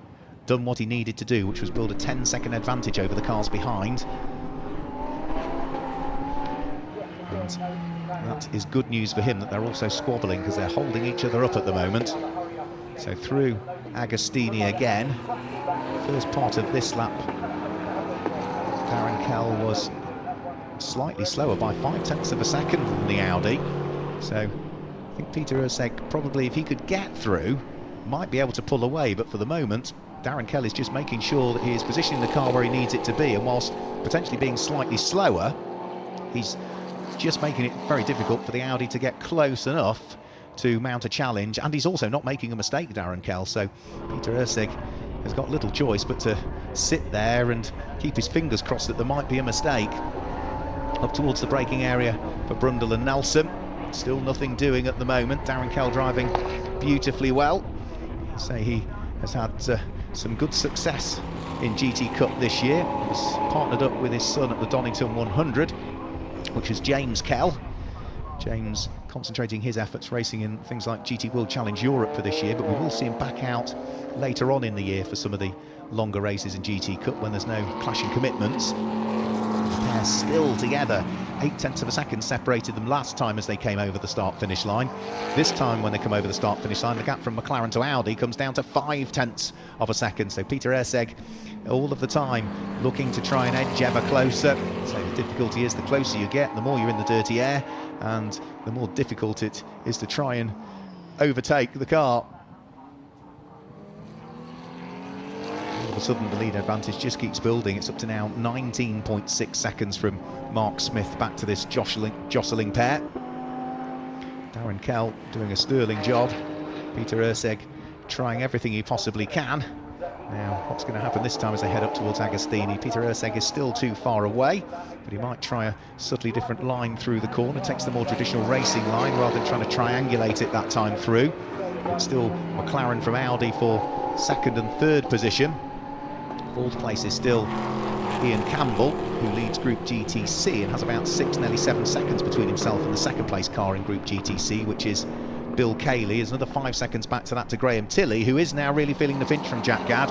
done what he needed to do, which was build a 10-second advantage over the cars behind. And that is good news for him, that they're also squabbling, because they're holding each other up at the moment. So through Agostini again. First part of this lap, Darren Kell was slightly slower by 0.5 of a second than the Audi. So I think Peter Urseg probably, if he could get through, might be able to pull away, but for the moment Darren Kell is just making sure that he is positioning the car where he needs it to be, and whilst potentially being slightly slower, he's just making it very difficult for the Audi to get close enough to mount a challenge, and he's also not making a mistake, Darren Kell. So Peter Urseg has got little choice but to sit there and keep his fingers crossed that there might be a mistake. Up towards the braking area for Brundle and Nelson, still nothing doing at the moment. Darren Kell driving beautifully well. Say he has had some good success in GT Cup this year. He was partnered up with his son at the Donington 100, which is James Kell. James concentrating his efforts racing in things like GT World Challenge Europe for this year, but we will see him back out later on in the year for some of the longer races in GT Cup when there's no clashing commitments. The pair still together. 0.8 of a second separated them last time as they came over the start-finish line. This time when they come over the start-finish line, the gap from McLaren to Audi comes down to 0.5 of a second. So Peter Urseg all of the time looking to try and edge ever closer. So the difficulty is the closer you get, the more you're in the dirty air, and the more difficult it is to try and overtake the car. All of a sudden the lead advantage just keeps building. It's up to now 19.6 seconds from Mark Smith back to this jostling pair. Darren Kell doing a sterling job. Peter Urseg trying everything he possibly can. Now, what's going to happen this time as they head up towards Agostini? Peter Urseg is still too far away, but he might try a subtly different line through the corner. Takes the more traditional racing line rather than trying to triangulate it that time through. It's still McLaren from Audi for second and third position. Fourth place is still Ian Campbell, who leads Group GTC and has about 6, nearly 7 seconds between himself and the second place car in Group GTC, which is Bill Cayley. Is another 5 seconds back to that to Graham Tilley, who is now really feeling the pinch from Jack Gadd.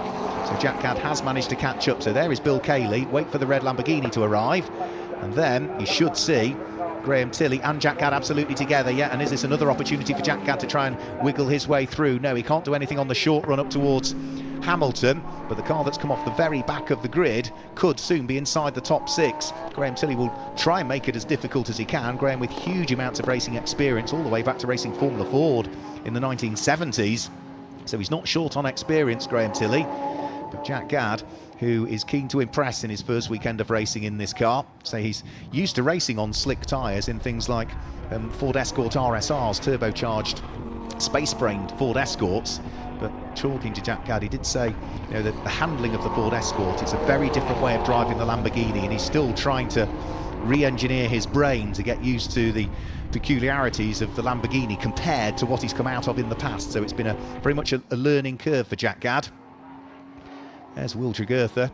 So Jack Gadd has managed to catch up. So there is Bill Cayley. Wait for the red Lamborghini to arrive, and then you should see Graham Tilley and Jack Gadd absolutely together. Yeah, and is this another opportunity for Jack Gadd to try and wiggle his way through? No, he can't do anything on the short run up towards Hamilton, but the car that's come off the very back of the grid could soon be inside the top 6. Graham Tilley will try and make it as difficult as he can. Graham with huge amounts of racing experience, all the way back to racing Formula Ford in the 1970s. So he's not short on experience, Graham Tilley. But Jack Gadd, who is keen to impress in his first weekend of racing in this car. So he's used to racing on slick tyres in things like Ford Escort RSRs, turbocharged, space-brained Ford Escorts. But talking to Jack Gadd, he did say, you know, that the handling of the Ford Escort is a very different way of driving the Lamborghini, and he's still trying to re-engineer his brain to get used to the peculiarities of the Lamborghini compared to what he's come out of in the past. So it's been very much a learning curve for Jack Gadd. There's Will Tregurtha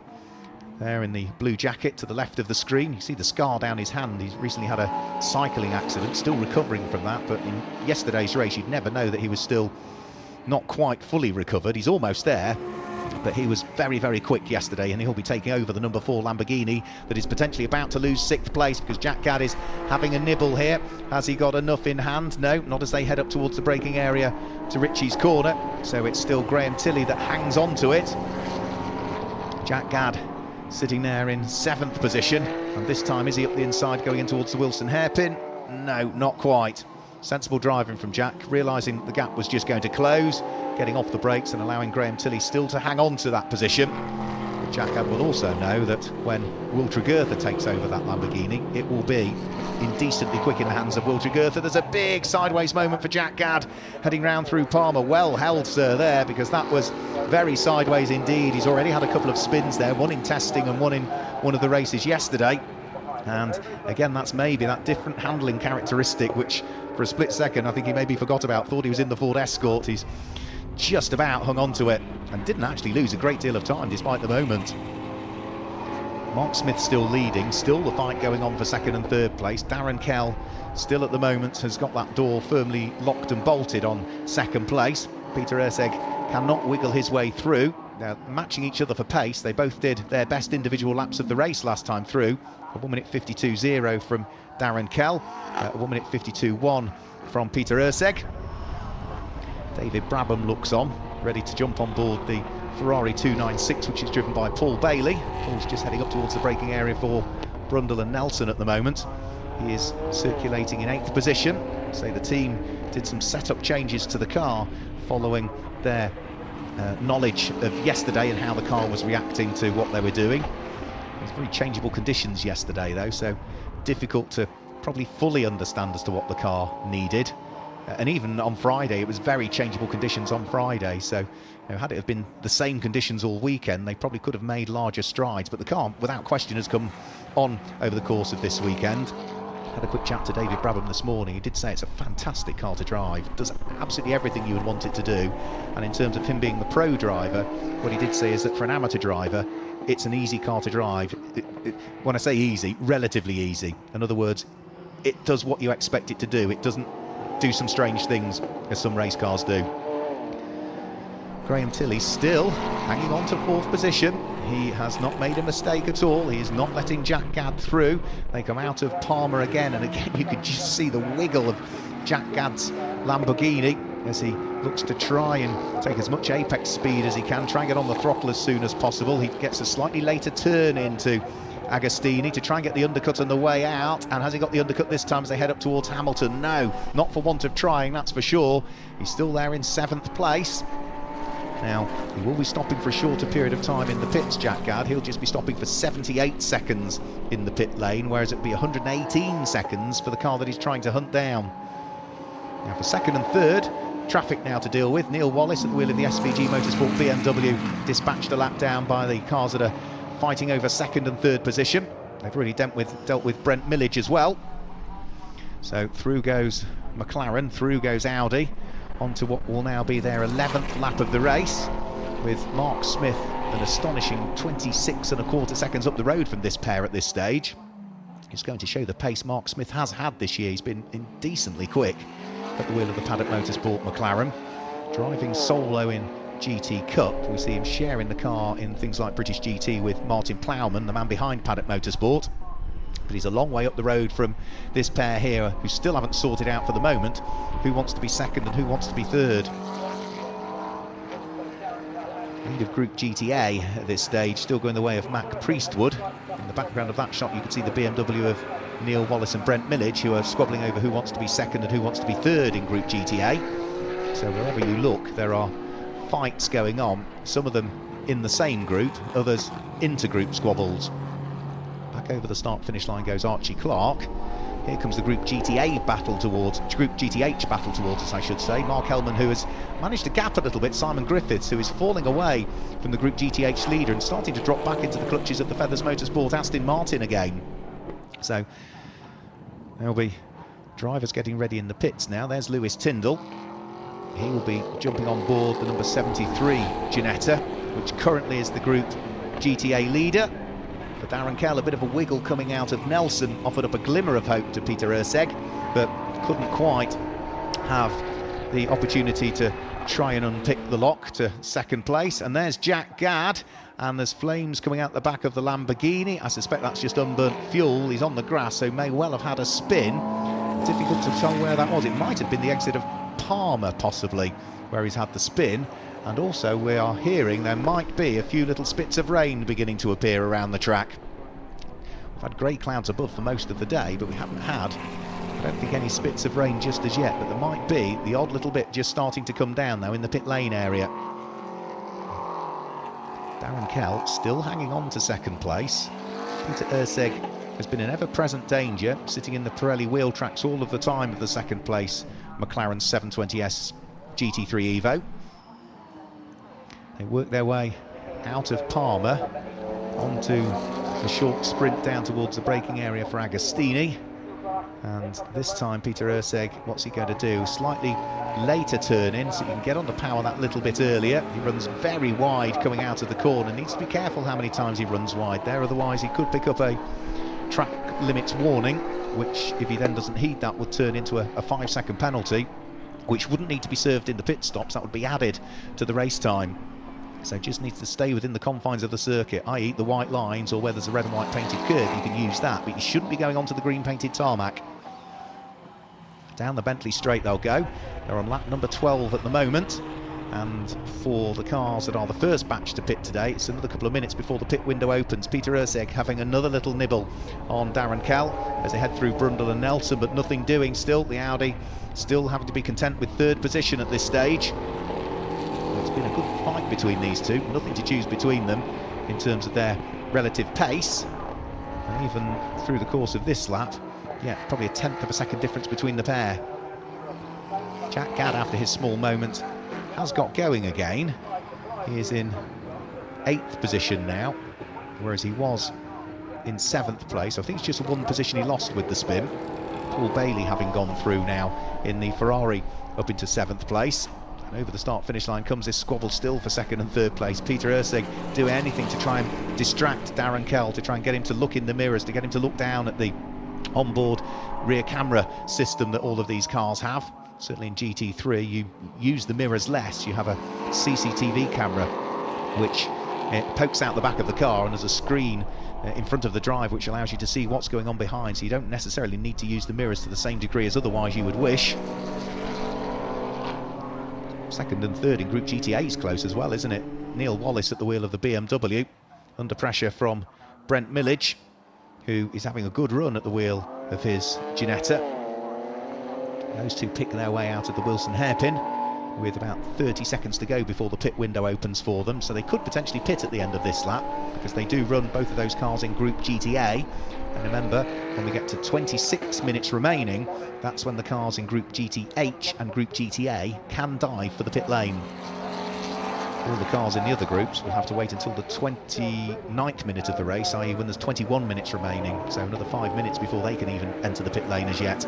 there in the blue jacket to the left of the screen. You see the scar down his hand. He's recently had a cycling accident, still recovering from that, but in yesterday's race you'd never know that he was still not quite fully recovered. He's almost there, but he was very, very quick yesterday, and he'll be taking over the number 4 Lamborghini that is potentially about to lose 6th place, because Jack Gadd is having a nibble here. Has he got enough in hand? No, not as they head up towards the braking area to Ritchie's corner. So it's still Graham Tilley that hangs on to it. Jack Gadd sitting there in 7th position, and this time is he up the inside going in towards the Wilson hairpin? No, not quite. Sensible driving from Jack, realising the gap was just going to close, getting off the brakes and allowing Graham Tilley still to hang on to that position. But Jack Gadd will also know that when Will Tregurtha takes over that Lamborghini, it will be indecently quick in the hands of Will Tregurtha. There's a big sideways moment for Jack Gadd heading round through Palmer. Well held, sir, there, because that was very sideways indeed. He's already had a couple of spins there, one in testing and one in one of the races yesterday. And again, that's maybe that different handling characteristic, which for a split second I think he maybe forgot about, thought he was in the Ford Escort. He's just about hung on to it and didn't actually lose a great deal of time despite the moment. Mark Smith still leading, still the fight going on for second and third place. Darren Kell still at the moment has got that door firmly locked and bolted on second place. Peter Urseg cannot wiggle his way through. They're matching each other for pace. They both did their best individual laps of the race last time through. A 1 minute 52.0 from Darren Kell, a 1 minute 52.1 from Peter Urseg. David Brabham looks on, ready to jump on board the Ferrari 296, which is driven by Paul Bailey. Paul's just heading up towards the braking area for Brundle and Nelson at the moment. He is circulating in 8th position. So the team did some setup changes to the car following their knowledge of yesterday and how the car was reacting to what they were doing. It was very changeable conditions yesterday though, so difficult to probably fully understand as to what the car needed. And even on Friday, it was very changeable conditions on Friday, so had it have been the same conditions all weekend, they probably could have made larger strides, but the car without question has come on over the course of this weekend. Had a quick chat to David Brabham this morning. He did say it's a fantastic car to drive, it does absolutely everything you would want it to do, and in terms of him being the pro driver, what he did say is that for an amateur driver it's an easy car to drive. When I say easy, relatively easy. In other words, it does what you expect it to do. It doesn't do some strange things as some race cars do. Graham Tilley still hanging on to 4th position. He has not made a mistake at all. He is not letting Jack Gadd through. They come out of Palmer again, and again you could just see the wiggle of Jack Gadd's Lamborghini as he looks to try and take as much apex speed as he can, try and get on the throttle as soon as possible. He gets a slightly later turn into Agostini to try and get the undercut on the way out, and has he got the undercut this time as they head up towards Hamilton? No, not for want of trying, that's for sure. He's still there in 7th place. Now, he will be stopping for a shorter period of time in the pits, Jack Gadd. He'll just be stopping for 78 seconds in the pit lane, whereas it'll be 118 seconds for the car that he's trying to hunt down. Now for second and third, traffic now to deal with. Neil Wallace at the wheel of the SVG Motorsport BMW dispatched a lap down by the cars that are fighting over second and third position. They've really dealt with Brent Millage as well. So through goes McLaren, through goes Audi, onto what will now be their 11th lap of the race, with Mark Smith an astonishing 26.25 seconds up the road from this pair at this stage. It's going to show the pace Mark Smith has had this year. He's been indecently quick at the wheel of the Paddock Motorsport McLaren, driving solo in GT Cup. We see him sharing the car in things like British GT with Martin Plowman, the man behind Paddock Motorsport. But he's a long way up the road from this pair here, who still haven't sorted out for the moment who wants to be second and who wants to be third. Lead of Group GTA at this stage still going the way of Mac Priestwood. In the background of that shot you can see the BMW of Neil Wallace and Brent Millage, who are squabbling over who wants to be second and who wants to be third in Group GTA. So wherever you look there are fights going on, some of them in the same group, others inter-group squabbles. Back over the start-finish line goes Archie Clark. Here comes the Group GTH battle towards us, I should say. Mark Hellman, who has managed to gap a little bit Simon Griffiths, who is falling away from the Group GTH leader and starting to drop back into the clutches of the Feathers Motorsport Aston Martin again. So there'll be drivers getting ready in the pits now. There's Lewis Tyndall. He will be jumping on board the number 73 Ginetta, which currently is the Group GTA leader. For Darren Kell, a bit of a wiggle coming out of Nelson offered up a glimmer of hope to Peter Urseg, but couldn't quite have the opportunity to try and unpick the lock to second place. And there's Jack Gadd, and there's flames coming out the back of the Lamborghini. I suspect that's just unburnt fuel. He's on the grass, so may well have had a spin. Difficult to tell where that was. It might have been the exit of Palmer, possibly, where he's had the spin. And also we are hearing there might be a few little spits of rain beginning to appear around the track. We've had grey clouds above for most of the day, but we haven't had, I don't think, any spits of rain just as yet, but there might be the odd little bit just starting to come down though in the pit lane area. Darren Kell still hanging on to second place. Peter Urseg has been an ever-present danger, sitting in the Pirelli wheel tracks all of the time of the second place McLaren 720S GT3 Evo. They work their way out of Palmer onto the short sprint down towards the braking area for Agostini. And this time Peter Urseg, what's he going to do? Slightly later turn in, so he can get on the power that little bit earlier. He runs very wide coming out of the corner. Needs to be careful how many times he runs wide there, otherwise he could pick up a track limits warning, which if he then doesn't heed that would turn into a 5-second penalty, which wouldn't need to be served in the pit stops. That would be added to the race time. So just needs to stay within the confines of the circuit, i.e. the white lines, or where there's a red and white painted curb, you can use that, but you shouldn't be going onto the green painted tarmac. Down the Bentley straight they'll go. They're on lap number 12 at the moment, and for the cars that are the first batch to pit today, it's another couple of minutes before the pit window opens. Peter Urseg having another little nibble on Darren Kell as they head through Brundle and Nelson, but nothing doing still. The Audi still having to be content with third position at this stage. It's been a good fight between these two, nothing to choose between them in terms of their relative pace, and even through the course of this lap, yeah, probably a 1/10 of a second difference between the pair. Jack Gadd, after his small moment, has got going again. He is in 8th position now, whereas he was in 7th place. I think it's just one position he lost with the spin. Paul Bailey having gone through now in the Ferrari up into 7th place. And over the start-finish line comes this squabble still for 2nd and 3rd place. Peter Urseg do anything to try and distract Darren Kell, to try and get him to look in the mirrors, to get him to look down at the onboard rear camera system that all of these cars have. Certainly in GT3 you use the mirrors less. You have a CCTV camera which pokes out the back of the car, and there's a screen in front of the drive which allows you to see what's going on behind, so you don't necessarily need to use the mirrors to the same degree as otherwise you would wish. 2nd and 3rd in Group GTA is close as well, isn't it? Neil Wallace at the wheel of the BMW, under pressure from Brent Millage, who is having a good run at the wheel of his Ginetta. Those two pick their way out of the Wilson hairpin with about 30 seconds to go before the pit window opens for them, so they could potentially pit at the end of this lap, because they do run both of those cars in Group GTA. And remember, when we get to 26 minutes remaining, that's when the cars in Group GTH and Group GTA can dive for the pit lane. All the cars in the other groups will have to wait until the 29th minute of the race, i.e. when there's 21 minutes remaining, so another 5 minutes before they can even enter the pit lane as yet.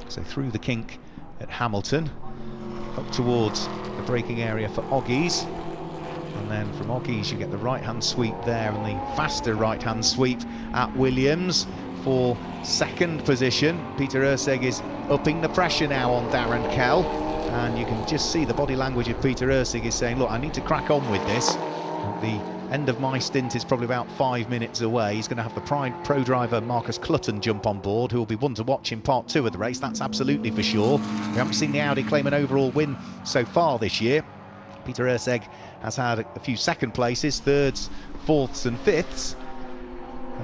So through the kink at Hamilton, up towards the braking area for Oggies, and then from Oggies you get the right-hand sweep there, and the faster right-hand sweep at Williams for 2nd position. Peter Urseg is upping the pressure now on Darren Kell, and you can just see the body language of Peter Ursig is saying, look, I need to crack on with this. The end of my stint is probably about 5 minutes away. He's going to have the pro driver Marcus Clutton jump on board, who will be one to watch in part 2 of the race, that's absolutely for sure. We haven't seen the Audi claim an overall win so far this year. Peter Urseg has had a few 2nd places, 3rds, 4ths and 5ths.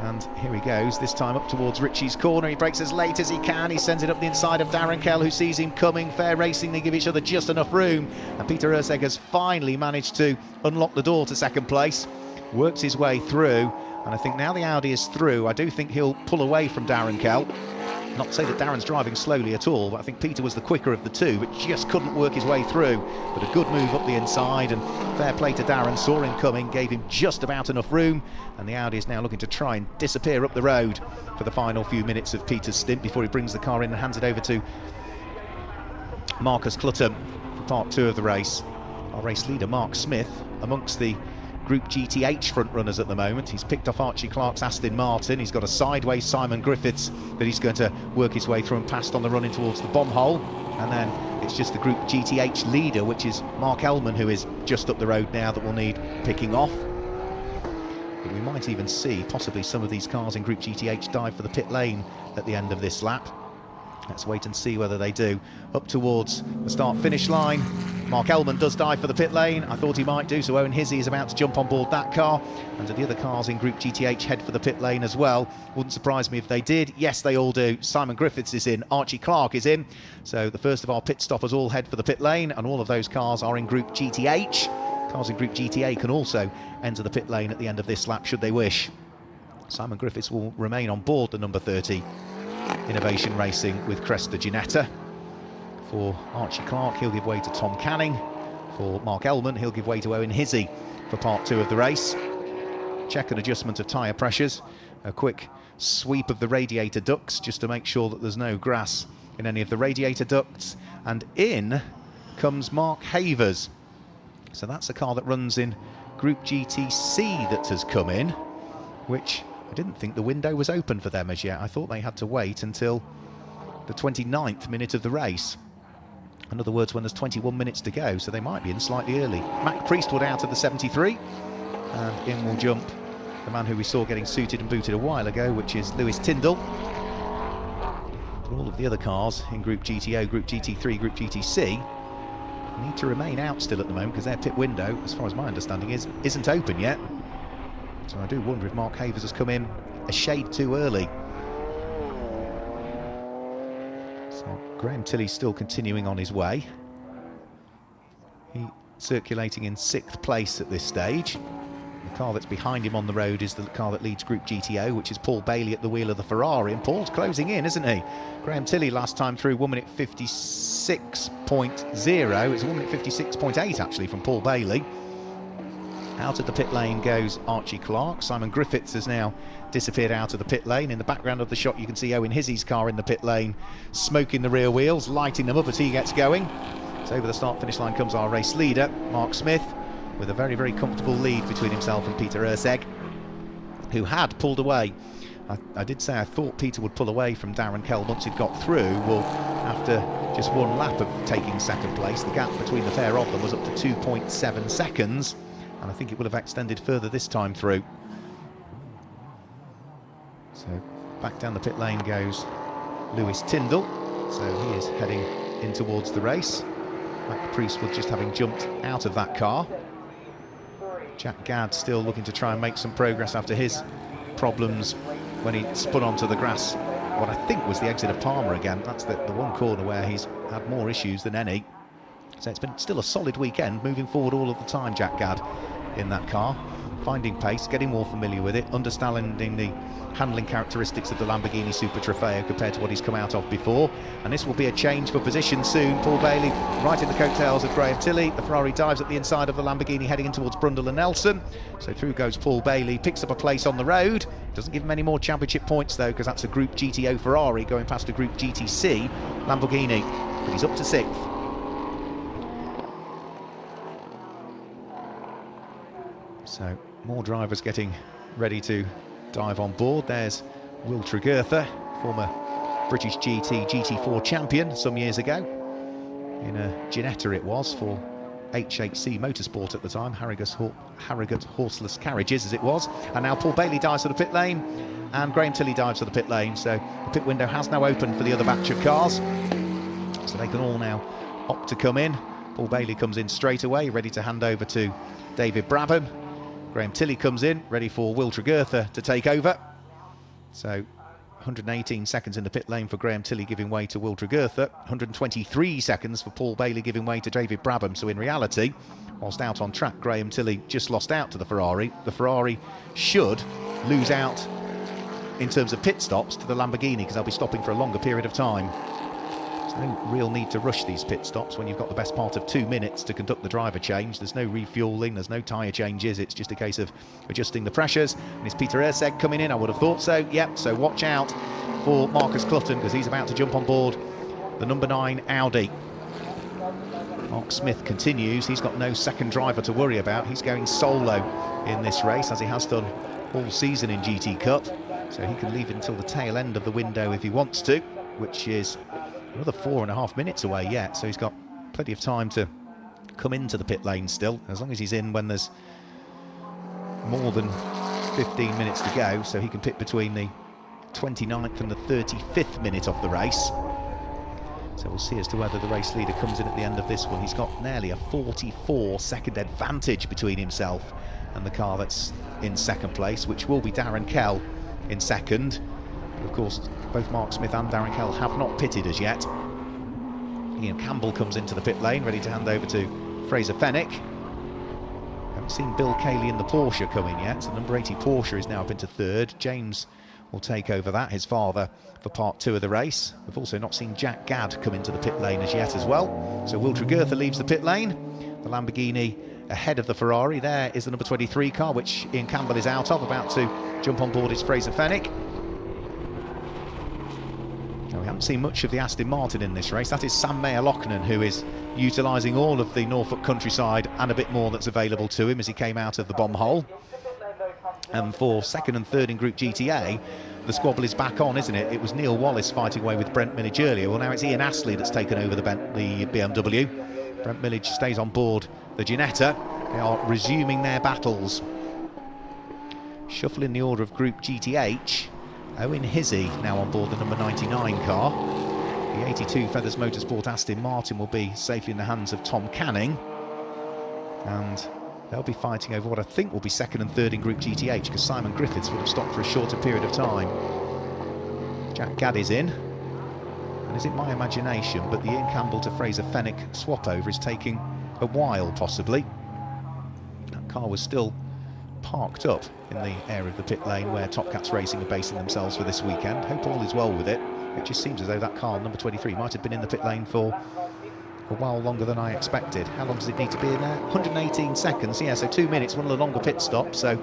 And here he goes, this time up towards Ritchie's corner. He brakes as late as he can. He sends it up the inside of Darren Kell, who sees him coming. Fair racing, they give each other just enough room. And Peter Urseg has finally managed to unlock the door to 2nd place. Works his way through. And I think now the Audi is through, I do think he'll pull away from Darren Kell. Not to say that Darren's driving slowly at all, but I think Peter was the quicker of the two, but just couldn't work his way through. But a good move up the inside, and fair play to Darren, saw him coming, gave him just about enough room, and the Audi is now looking to try and disappear up the road for the final few minutes of Peter's stint before he brings the car in and hands it over to Marcus Clutton for part 2 of the race. Our race leader, Mark Smith, amongst the Group GTH front runners at the moment. He's picked off Archie Clark's Aston Martin. He's got a sideways Simon Griffiths that he's going to work his way through and past on the run in towards the bomb hole. And then it's just the Group GTH leader, which is Mark Ellman, who is just up the road now, that will need picking off. But we might even see possibly some of these cars in Group GTH dive for the pit lane at the end of this lap. Let's wait and see whether they do. Up towards the start-finish line, Mark Ellman does dive for the pit lane. I thought he might do, so Owen Hizzy is about to jump on board that car. And the other cars in Group GTH head for the pit lane as well. Wouldn't surprise me if they did. Yes, they all do. Simon Griffiths is in, Archie Clark is in. So the first of our pit stoppers all head for the pit lane, and all of those cars are in Group GTH. Cars in Group GTA can also enter the pit lane at the end of this lap should they wish. Simon Griffiths will remain on board the number 30 Innovation Racing with Cresta Ginetta. For Archie Clark, he'll give way to Tom Canning. For Mark Ellman, he'll give way to Owen Hizzy for part 2 of the race. Check and adjustment of tyre pressures. A quick sweep of the radiator ducts just to make sure that there's no grass in any of the radiator ducts. And in comes Mark Havers. So that's a car that runs in Group GTC that has come in, which I didn't think the window was open for them as yet. I thought they had to wait until the 29th minute of the race. In other words, when there's 21 minutes to go, so they might be in slightly early. Mac Priestwood out of the 73, and in will jump the man who we saw getting suited and booted a while ago, which is Lewis Tyndall. But all of the other cars in Group GTO, Group GT3, Group GTC need to remain out still at the moment because their pit window, as far as my understanding is, isn't open yet. So I do wonder if Mark Havers has come in a shade too early. So Graham Tilley's still continuing on his way. He circulating in 6th place at this stage. The car that's behind him on the road is the car that leads Group GTO, which is Paul Bailey at the wheel of the Ferrari, and Paul's closing in, isn't he? Graham Tilley last time through 1 minute 56.0. It's 1 minute 56.8 actually from Paul Bailey. Out of the pit lane goes Archie Clark. Simon Griffiths has now disappeared out of the pit lane. In the background of the shot you can see Owen Hizzy's car in the pit lane, smoking the rear wheels, lighting them up as he gets going. So over the start finish line comes our race leader, Mark Smith, with a very, very comfortable lead between himself and Peter Urseg, who had pulled away. I did say I thought Peter would pull away from Darren Kell once he'd got through. Well, after just one lap of taking 2nd place, the gap between the pair of them was up to 2.7 seconds, and I think it will have extended further this time through. So back down the pit lane goes Lewis Tyndall, so he is heading in towards the race. Mac Priestwood just having jumped out of that car. Jack Gadd still looking to try and make some progress after his problems when he spun onto the grass, what I think was the exit of Palmer again. That's the one corner where he's had more issues than any. So it's been still a solid weekend, moving forward all of the time, Jack Gadd in that car, finding pace, getting more familiar with it, understanding the handling characteristics of the Lamborghini Super Trofeo compared to what he's come out of before. And this will be a change for position soon. Paul Bailey right in the coattails of Graham Tilley. The Ferrari dives at the inside of the Lamborghini, heading in towards Brundle and Nelson. So through goes Paul Bailey, picks up a place on the road. Doesn't give him any more championship points though, because that's a Group GTO Ferrari going past a Group GTC Lamborghini. But he's up to 6th. So more drivers getting ready to dive on board. There's Will Tregurtha, former British GT4 champion some years ago. In a Ginetta it was for HHC Motorsport at the time, Harrogate Horseless Carriages as it was. And now Paul Bailey dives to the pit lane and Graham Tilley dives to the pit lane. So the pit window has now opened for the other batch of cars. So they can all now opt to come in. Paul Bailey comes in straight away, ready to hand over to David Brabham. Graham Tilley comes in, ready for Will Tregurtha to take over. So 118 seconds in the pit lane for Graham Tilley, giving way to Will Tregurtha. 123 seconds for Paul Bailey, giving way to David Brabham. So in reality, whilst out on track, Graham Tilley just lost out to the Ferrari. The Ferrari should lose out in terms of pit stops to the Lamborghini, because they'll be stopping for a longer period of time. There's no real need to rush these pit stops when you've got the best part of 2 minutes to conduct the driver change. There's no refuelling, there's no tyre changes, it's just a case of adjusting the pressures. And it's Peter Urseg coming in, I would have thought so. Yep, so watch out for Marcus Clutton, because he's about to jump on board the number 9 Audi. Mark Smith continues, he's got no second driver to worry about. He's going solo in this race, as he has done all season in GT Cup. So he can leave until the tail end of the window if he wants to, which is another 4.5 minutes away yet, so he's got plenty of time to come into the pit lane still, as long as he's in when there's more than 15 minutes to go, so he can pit between the 29th and the 35th minute of the race. So we'll see as to whether the race leader comes in at the end of this one. He's got nearly a 44-second advantage between himself and the car that's in second place, which will be Darren Kell in second. Of course, both Mark Smith and Darren Kell have not pitted as yet. Ian Campbell comes into the pit lane, ready to hand over to Fraser Fennick. Haven't seen Bill Cayley in the Porsche come in yet, so number 80 Porsche is now up into third. James will take over that, his father, for part 2 of the race. We've also not seen Jack Gadd come into the pit lane as yet as well. So Will Tregurtha leaves the pit lane. The Lamborghini ahead of the Ferrari. There is the number 23 car, which Ian Campbell is out of, about to jump on board is Fraser Fenwick. Now, we haven't seen much of the Aston Martin in this race. That is Sam Mayer-Loughnane, who is utilising all of the Norfolk countryside and a bit more that's available to him as he came out of the bomb hole. And for second and third in Group GTA, the squabble is back on, isn't it? It was Neil Wallace fighting away with Brent Millage earlier. Well, now it's Ian Astley that's taken over the BMW. Brent Millage stays on board the Ginetta. They are resuming their battles. Shuffling the order of Group GTH, Owen Hizzy now on board the number 99 car. The 82 Feathers Motorsport Aston Martin will be safely in the hands of Tom Canning. And they'll be fighting over what I think will be second and third in Group GTH, because Simon Griffiths would have stopped for a shorter period of time. Jack Gadd is in. And is it my imagination, but the Ian Campbell to Fraser Fenwick swap over is taking a while, possibly. That car was still parked up in the area of the pit lane where Top Cats Racing are basing themselves for this weekend. Hope all is well with it. It just seems as though that car, number 23, might have been in the pit lane for a while longer than I expected. How long does it need to be in there? 118 seconds, yeah, so 2 minutes, one of the longer pit stops, so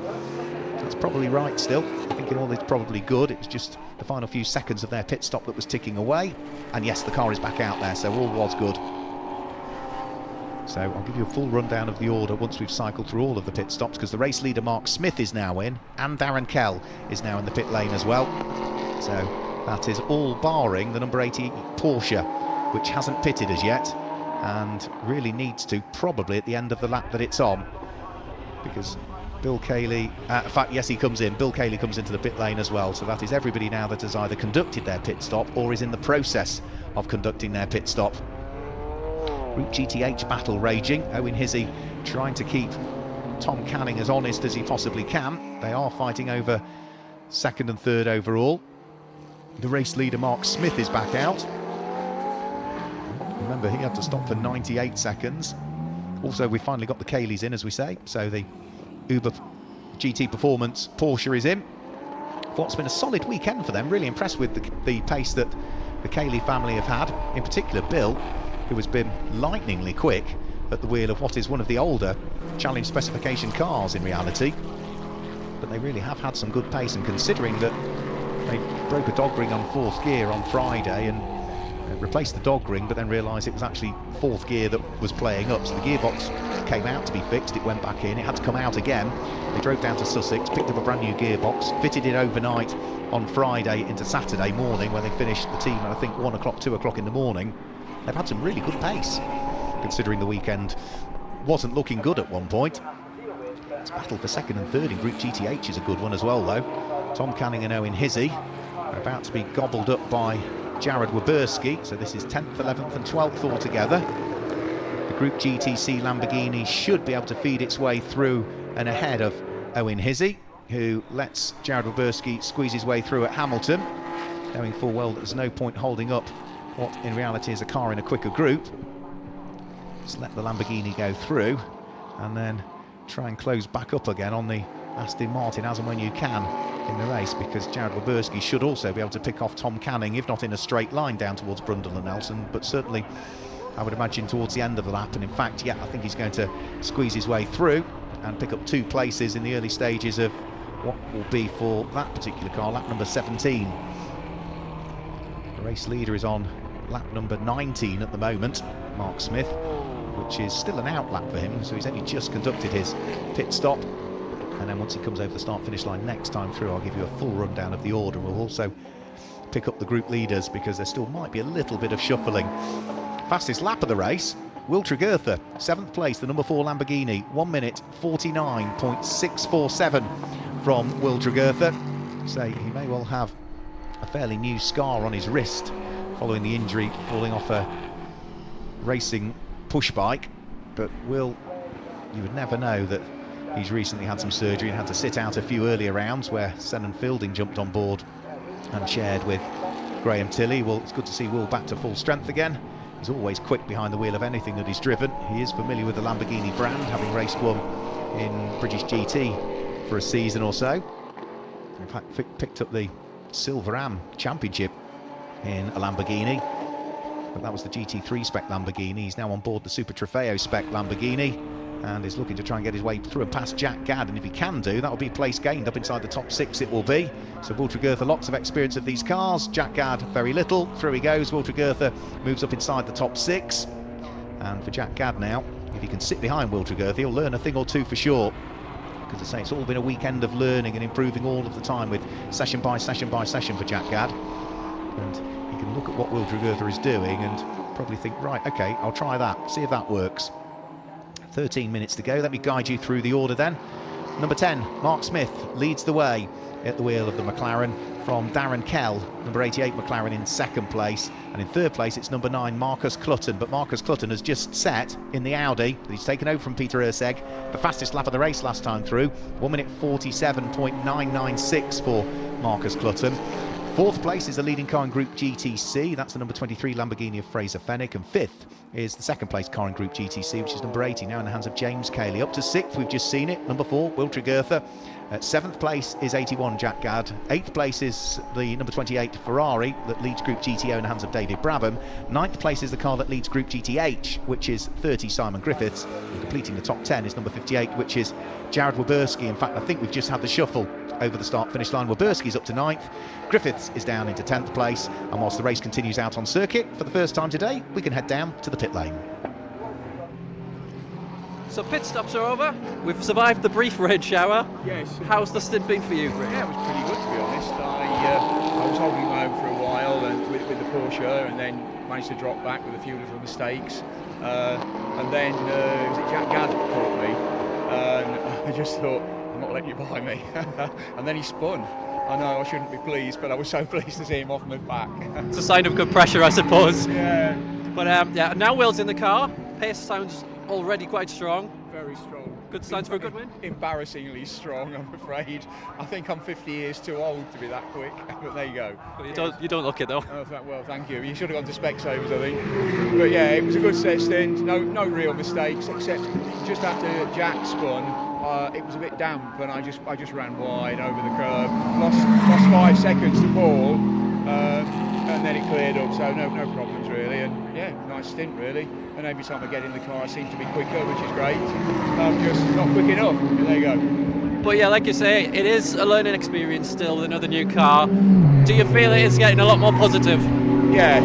that's probably right still. I think all is probably good. It was just the final few seconds of their pit stop that was ticking away. And yes, the car is back out there, so all was good. So I'll give you a full rundown of the order once we've cycled through all of the pit stops, because the race leader Mark Smith is now in, and Darren Kell is now in the pit lane as well. So that is all barring the number 80 Porsche, which hasn't pitted as yet, and really needs to probably at the end of the lap that it's on, because Bill Cayley, in fact, yes, he comes in. Bill Cayley comes into the pit lane as well, so that is everybody now that has either conducted their pit stop or is in the process of conducting their pit stop. Group GTH battle raging. Owen Hizzy trying to keep Tom Canning as honest as he possibly can. They are fighting over second and third overall. The race leader Mark Smith is back out. Remember, he had to stop for 98 seconds. Also, we finally got the Cayleys in, as we say, so the Uber GT Performance Porsche is in. Thought it's been a solid weekend for them. Really impressed with the pace that the Cayley family have had. In particular, Bill, who has been lightningly quick at the wheel of what is one of the older challenge specification cars in reality. But they really have had some good pace, and considering that they broke a dog ring on fourth gear on Friday and replaced the dog ring, but then realised it was actually fourth gear that was playing up, so the gearbox came out to be fixed, it went back in, it had to come out again. They drove down to Sussex, picked up a brand new gearbox, fitted it overnight on Friday into Saturday morning, when they finished the team at I think 1 o'clock, 2 o'clock in the morning. They've had some really good pace, considering the weekend wasn't looking good at one point. This battle for second and third in Group GTH is a good one as well, though. Tom Canning and Owen Hizzy are about to be gobbled up by Jared Waberski, so this is 10th, 11th and 12th altogether. The Group GTC Lamborghini should be able to feed its way through and ahead of Owen Hizzy, who lets Jared Waberski squeeze his way through at Hamilton, knowing full well that there's no point holding up what in reality is a car in a quicker group. Just let the Lamborghini go through and then try and close back up again on the Aston Martin as and when you can in the race, because Jared Waberski should also be able to pick off Tom Canning, if not in a straight line down towards Brundle and Nelson, but certainly I would imagine towards the end of the lap. And in fact, yeah, I think he's going to squeeze his way through and pick up 2 places in the early stages of what will be, for that particular car, lap number 17. The race leader is on lap number 19 at the moment, Mark Smith, which is still an out lap for him, so he's only just conducted his pit stop. And then once he comes over the start-finish line next time through, I'll give you a full rundown of the order. We'll also pick up the group leaders, because there still might be a little bit of shuffling. Fastest lap of the race, Will Tregurtha, 7th place, the number 4 Lamborghini, 1 minute 49.647 from Will Tregurtha. So he may well have a fairly new scar on his wrist following the injury, falling off a racing push bike. But Will, you would never know that he's recently had some surgery and had to sit out a few earlier rounds where Senan Fielding jumped on board and shared with Graham Tilley. Well, it's good to see Will back to full strength again. He's always quick behind the wheel of anything that he's driven. He is familiar with the Lamborghini brand, having raced one in British GT for a season or so. In fact, picked up the Silver Am Championship in a Lamborghini, but that was the GT3 spec Lamborghini. He's now on board the Super Trofeo spec Lamborghini and is looking to try and get his way through and past Jack Gadd, and if he can do, that'll be place gained. Up inside the top 6 it will be. So Will Tregurtha, lots of experience of these cars. Jack Gadd, very little. Through he goes. Will Tregurtha moves up inside the top 6. And for Jack Gadd now, if he can sit behind Will Tregurtha, he'll learn a thing or two for sure. Because I say, it's all been a weekend of learning and improving all of the time, with session by session by session for Jack Gadd. And he can look at what Will Tregurtha is doing and probably think, right, okay, I'll try that, see if that works. 13 minutes to go. Let me guide you through the order then. Number 10, Mark Smith, leads the way at the wheel of the McLaren from Darren Kell. Number 88, McLaren in second place. And in third place, it's number 9, Marcus Clutton. But Marcus Clutton has just set in the Audi that he's taken over from Peter Urseg, the fastest lap of the race last time through. 1 minute 47.996 for Marcus Clutton. Fourth place is the leading car in Group GTC. That's the number 23 Lamborghini of Fraser Fenwick. And fifth is the second place car in Group GTC, which is number 80, now in the hands of James Cayley. Up to sixth, we've just seen it, number 4, Will Tregurtha. Seventh place is 81, Jack Gadd. Eighth place is the number 28 Ferrari that leads Group GTO in the hands of David Brabham. Ninth place is the car that leads Group GTH, which is 30, Simon Griffiths. And completing the top 10 is number 58, which is Jared Waberski. In fact, I think we've just had the shuffle over the start-finish line. Waberski's up to 9th. Griffiths is down into 10th place. And whilst the race continues out on circuit for the first time today, we can head down to the pit lane. So pit stops are over. We've survived the brief rain shower. Yes. How's the stint been for you, Rick? Yeah, it was pretty good, to be honest. I was holding my own for a while and with the Porsche, and then managed to drop back with a few little mistakes. And then it was Jack Gadd that caught me, and I just thought, I'm not letting you by me. And then he spun. I know I shouldn't be pleased, but I was so pleased to see him off my back. It's a sign of good pressure, I suppose. Yeah. But yeah, now Will's in the car. Pace sounds already quite strong. Very strong. Good signs for a good win? Embarrassingly strong, I'm afraid. I think I'm 50 years too old to be that quick, but there you go. Well, you don't look it though. Oh, well, thank you. You should have gone to Specsavers, I think. But yeah, it was a good set stint. No real mistakes, except just after Jack spun, it was a bit damp, and I just ran wide over the curb. Lost 5 seconds to Paul, and then it cleared up. So no problems really. And yeah, nice stint really. And every time I get in the car, I seem to be quicker, which is great. I'm just not quick enough. And there you go. But yeah, like you say, it is a learning experience still, another new car. Do you feel it is getting a lot more positive? Yeah,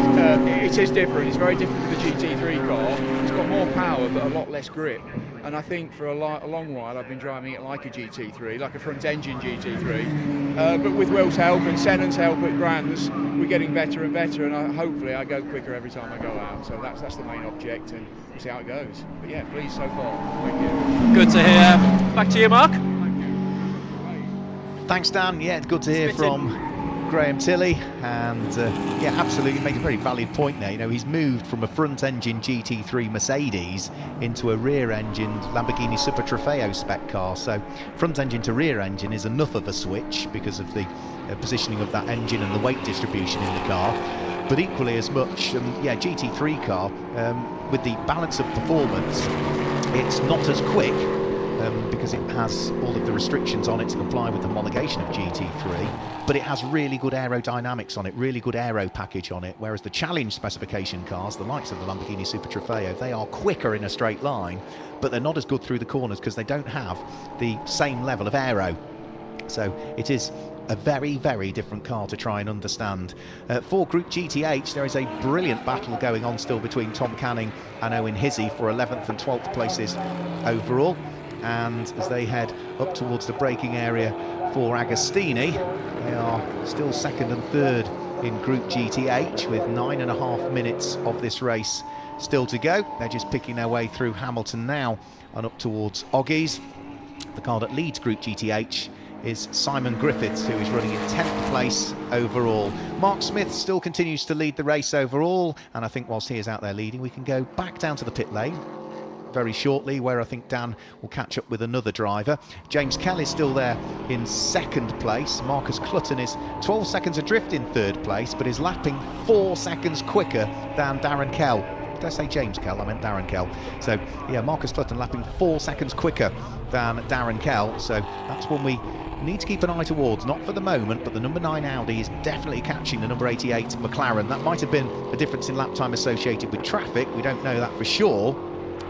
it is different. It's very different to the GT3 car. It's got more power, but a lot less grip. And I think for a long while I've been driving it like a GT3, like a front-engine GT3. But with Will's help and Sennon's help at Grands, we're getting better and better, and hopefully I go quicker every time I go out. So that's the main object, and we'll see how it goes. But yeah, pleased so far. Thank you. Good to hear. Back to you, Mark. Thanks, Dan. Yeah, good to hear from Graham Tilley, and yeah, absolutely make a very valid point there. You know, he's moved from a front-engine GT3 Mercedes into a rear-engine Lamborghini Super Trofeo spec car. So front-engine to rear-engine is enough of a switch because of the positioning of that engine and the weight distribution in the car. But equally as much, yeah, GT3 car with the balance of performance, it's not as quick. Because it has all of the restrictions on it to comply with the homologation of GT3, but it has really good aerodynamics on it, really good aero package on it, whereas the challenge specification cars, the likes of the Lamborghini Super Trofeo, they are quicker in a straight line, but they're not as good through the corners because they don't have the same level of aero. So it is a very, very different car to try and understand. For Group GTH, there is a brilliant battle going on still between Tom Canning and Owen Hizzy for 11th and 12th places overall. And as they head up towards the braking area for Agostini, they are still second and third in Group GTH with 9.5 minutes of this race still to go. They're just picking their way through Hamilton now and up towards Oggies. The car that leads Group GTH is Simon Griffiths, who is running in 10th place overall. Mark Smith still continues to lead the race overall, and I think whilst he is out there leading, we can go back down to the pit lane very shortly, where I think Dan will catch up with another driver. James Kell is still there in second place. Marcus Clutton is 12 seconds adrift in third place, but is lapping 4 seconds quicker than Darren Kell did I say James Kell? I meant Darren Kell. So yeah, Marcus Clutton lapping 4 seconds quicker than Darren Kell. So that's one we need to keep an eye towards, not for the moment, but the number 9 Audi is definitely catching the number 88 McLaren. That might have been a difference in lap time associated with traffic. We don't know that for sure,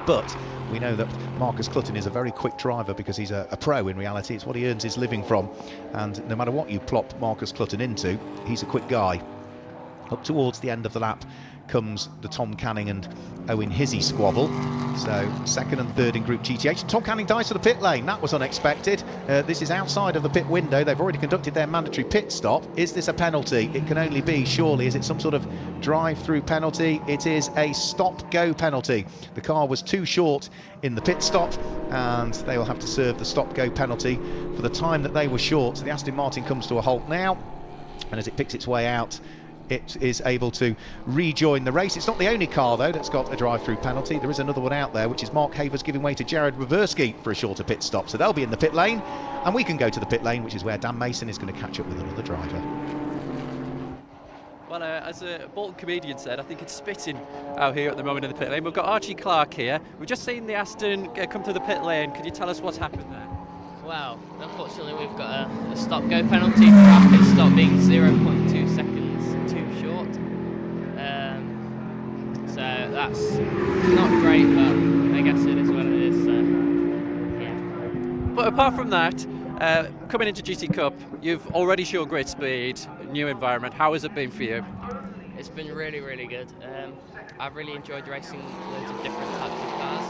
but we know that Marcus Clutton is a very quick driver because he's a pro in reality. It's what he earns his living from, and no matter what you plop Marcus Clutton into, he's a quick guy. Up towards the end of the lap comes the Tom Canning and Owen Hizzy squabble. So second and third in Group GTH. Tom Canning dives for the pit lane. That was unexpected. This is outside of the pit window. They've already conducted their mandatory pit stop. Is this a penalty? It can only be, surely. Is it some sort of drive-through penalty? It is a stop-go penalty. The car was too short in the pit stop, and they will have to serve the stop-go penalty for the time that they were short. So the Aston Martin comes to a halt now, and as it picks its way out, it is able to rejoin the race. It's not the only car, though, that's got a drive-through penalty. There is another one out there, which is Mark Havers giving way to Jared Roberski for a shorter pit stop. So they'll be in the pit lane, and we can go to the pit lane, which is where Dan Mason is going to catch up with another driver. Well, as a Bolton comedian said, I think it's spitting out here at the moment in the pit lane. We've got Archie Clark here. We've just seen the Aston come to the pit lane. Could you tell us what's happened there? Well, unfortunately we've got a stop-go penalty for our pit stop being 0.2 seconds too short. So that's not great, but I guess it is what it is, so yeah. But apart from that, coming into GT Cup, you've already shown great speed, new environment. How has it been for you? It's been really, really good. I've really enjoyed racing loads of different types of cars.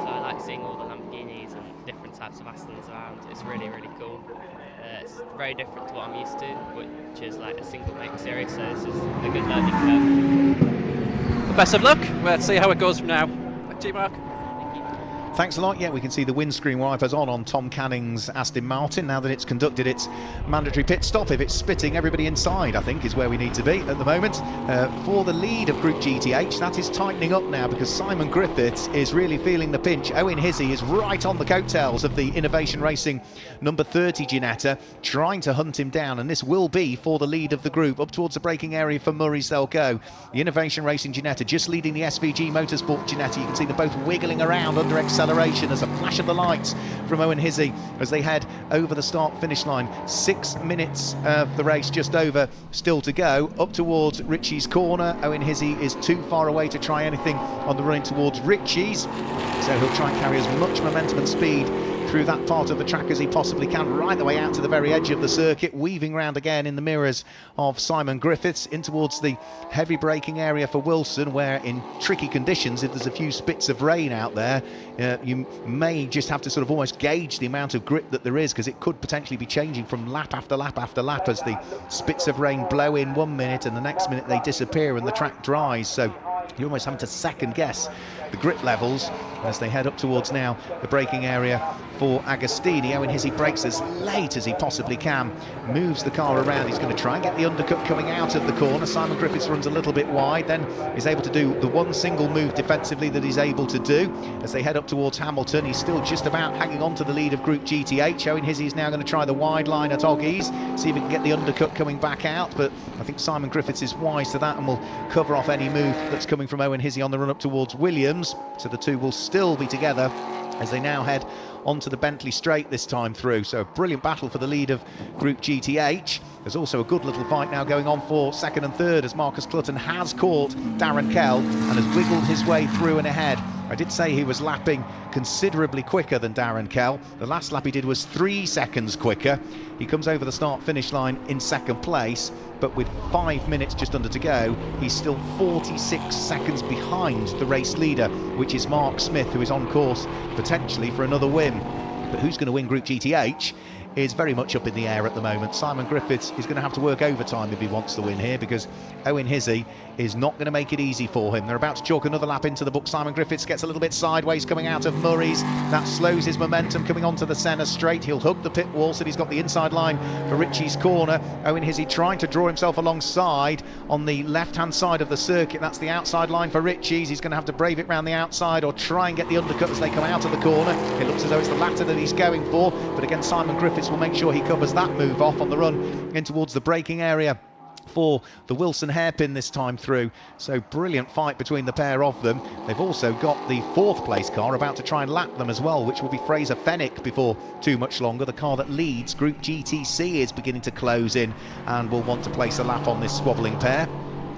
So I like seeing all the Lamborghinis and different types of Astons around. It's really, really cool. It's very different to what I'm used to, which is like a single make series, so this is a good learning curve. Well, best of luck. Let's see how it goes from now. Back to you, Mark. Thanks a lot. Yeah, we can see the windscreen wipers on Tom Canning's Aston Martin now that it's conducted its mandatory pit stop. If it's spitting, everybody inside, I think, is where we need to be at the moment. For the lead of Group GTH, that is tightening up now because Simon Griffiths is really feeling the pinch. Owen Hizzy is right on the coattails of the Innovation Racing number 30 Ginetta, trying to hunt him down, and this will be for the lead of the group. Up towards the braking area for Murray's they'll go. The Innovation Racing Ginetta just leading the SVG Motorsport Ginetta. You can see them both wiggling around under acceleration. As a flash of the lights from Owen Hizzy as they head over the start-finish line. 6 minutes of the race just over still to go. Up towards Ritchie's corner. Owen Hizzy is too far away to try anything on the running towards Ritchie's, so he'll try and carry as much momentum and speed through that part of the track as he possibly can, right the way out to the very edge of the circuit, weaving round again in the mirrors of Simon Griffiths in towards the heavy braking area for Wilson, where in tricky conditions, if there's a few spits of rain out there, you may just have to sort of almost gauge the amount of grip that there is, because it could potentially be changing from lap after lap after lap as the spits of rain blow in 1 minute and the next minute they disappear and the track dries. So you're almost having to second guess the grip levels as they head up towards now the braking area for Agostini. Owen Hizzy brakes as late as he possibly can, moves the car around. He's going to try and get the undercut coming out of the corner. Simon Griffiths runs a little bit wide, then is able to do the one single move defensively that he's able to do. As they head up towards Hamilton, he's still just about hanging on to the lead of Group GTH. Owen Hizzy is now going to try the wide line at Oggies, see if he can get the undercut coming back out, but I think Simon Griffiths is wise to that and will cover off any move that's coming from Owen Hizzy on the run up towards Williams. So the two will still be together as they now head onto the Bentley Straight this time through. So a brilliant battle for the lead of Group GTH. There's also a good little fight now going on for second and third as Marcus Clutton has caught Darren Kell and has wiggled his way through and ahead. I did say he was lapping considerably quicker than Darren Kell. The last lap he did was 3 seconds quicker. He comes over the start-finish line in second place, but with 5 minutes just under to go, he's still 46 seconds behind the race leader, which is Mark Smith, who is on course potentially for another win. But who's going to win Group GTH is very much up in the air at the moment. Simon Griffiths is going to have to work overtime if he wants the win here, because Owen Hizzy is not going to make it easy for him. They're about to chalk another lap into the book. Simon Griffiths gets a little bit sideways coming out of Murray's. That slows his momentum coming onto the centre straight. He'll hug the pit wall, so he's got the inside line for Ritchie's corner. Owen Hizzy trying to draw himself alongside on the left-hand side of the circuit. That's the outside line for Ritchie's. He's going to have to brave it round the outside or try and get the undercut as they come out of the corner. It looks as though it's the latter that he's going for, but again, Simon Griffiths will make sure he covers that move off on the run in towards the braking area for the Wilson hairpin this time through. So brilliant fight between the pair of them. They've also got the 4th place car about to try and lap them as well, which will be Fraser Fenwick before too much longer. The car that leads Group GTC is beginning to close in and will want to place a lap on this squabbling pair.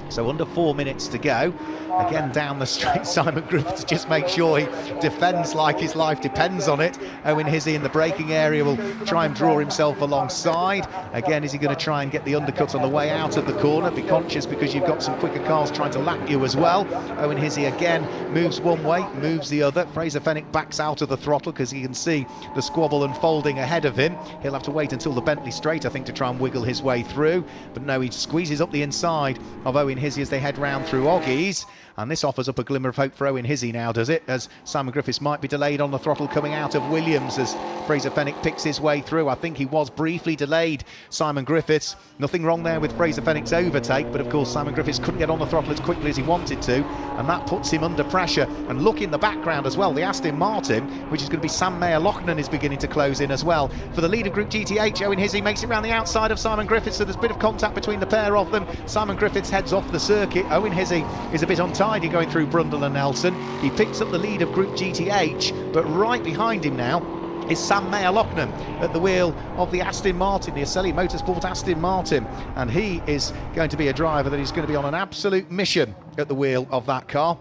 So under 4 minutes to go. Again down the straight, Simon Griffiths just make sure he defends like his life depends on it. Owen Hizzy in the braking area will try and draw himself alongside. Again, is he going to try and get the undercut on the way out of the corner? Be conscious because you've got some quicker cars trying to lap you as well. Owen Hizzy again moves one way, moves the other. Fraser Fenwick backs out of the throttle because he can see the squabble unfolding ahead of him. He'll have to wait until the Bentley straight, I think, to try and wiggle his way through. But no, he squeezes up the inside of Owen Hizzy as they head round through Oggies. And this offers up a glimmer of hope for Owen Hizzy now, does it? As Simon Griffiths might be delayed on the throttle coming out of Williams as Fraser Fenwick picks his way through. I think he was briefly delayed, Simon Griffiths. Nothing wrong there with Fraser Fenwick's overtake, but of course Simon Griffiths couldn't get on the throttle as quickly as he wanted to, and that puts him under pressure. And look in the background as well, the Aston Martin, which is going to be Sam Mayer-Lochner, is beginning to close in as well. For the lead of Group GTH, Owen Hizzy makes it round the outside of Simon Griffiths, so there's a bit of contact between the pair of them. Simon Griffiths heads off the circuit. Owen Hizzy is a bit untidy going through Brundle and Nelson. He picks up the lead of Group GTH, but right behind him now is Sam Mayer-Lochner at the wheel of the Aston Martin, the Aselli Motorsport Aston Martin, and he is going to be a driver that is going to be on an absolute mission at the wheel of that car.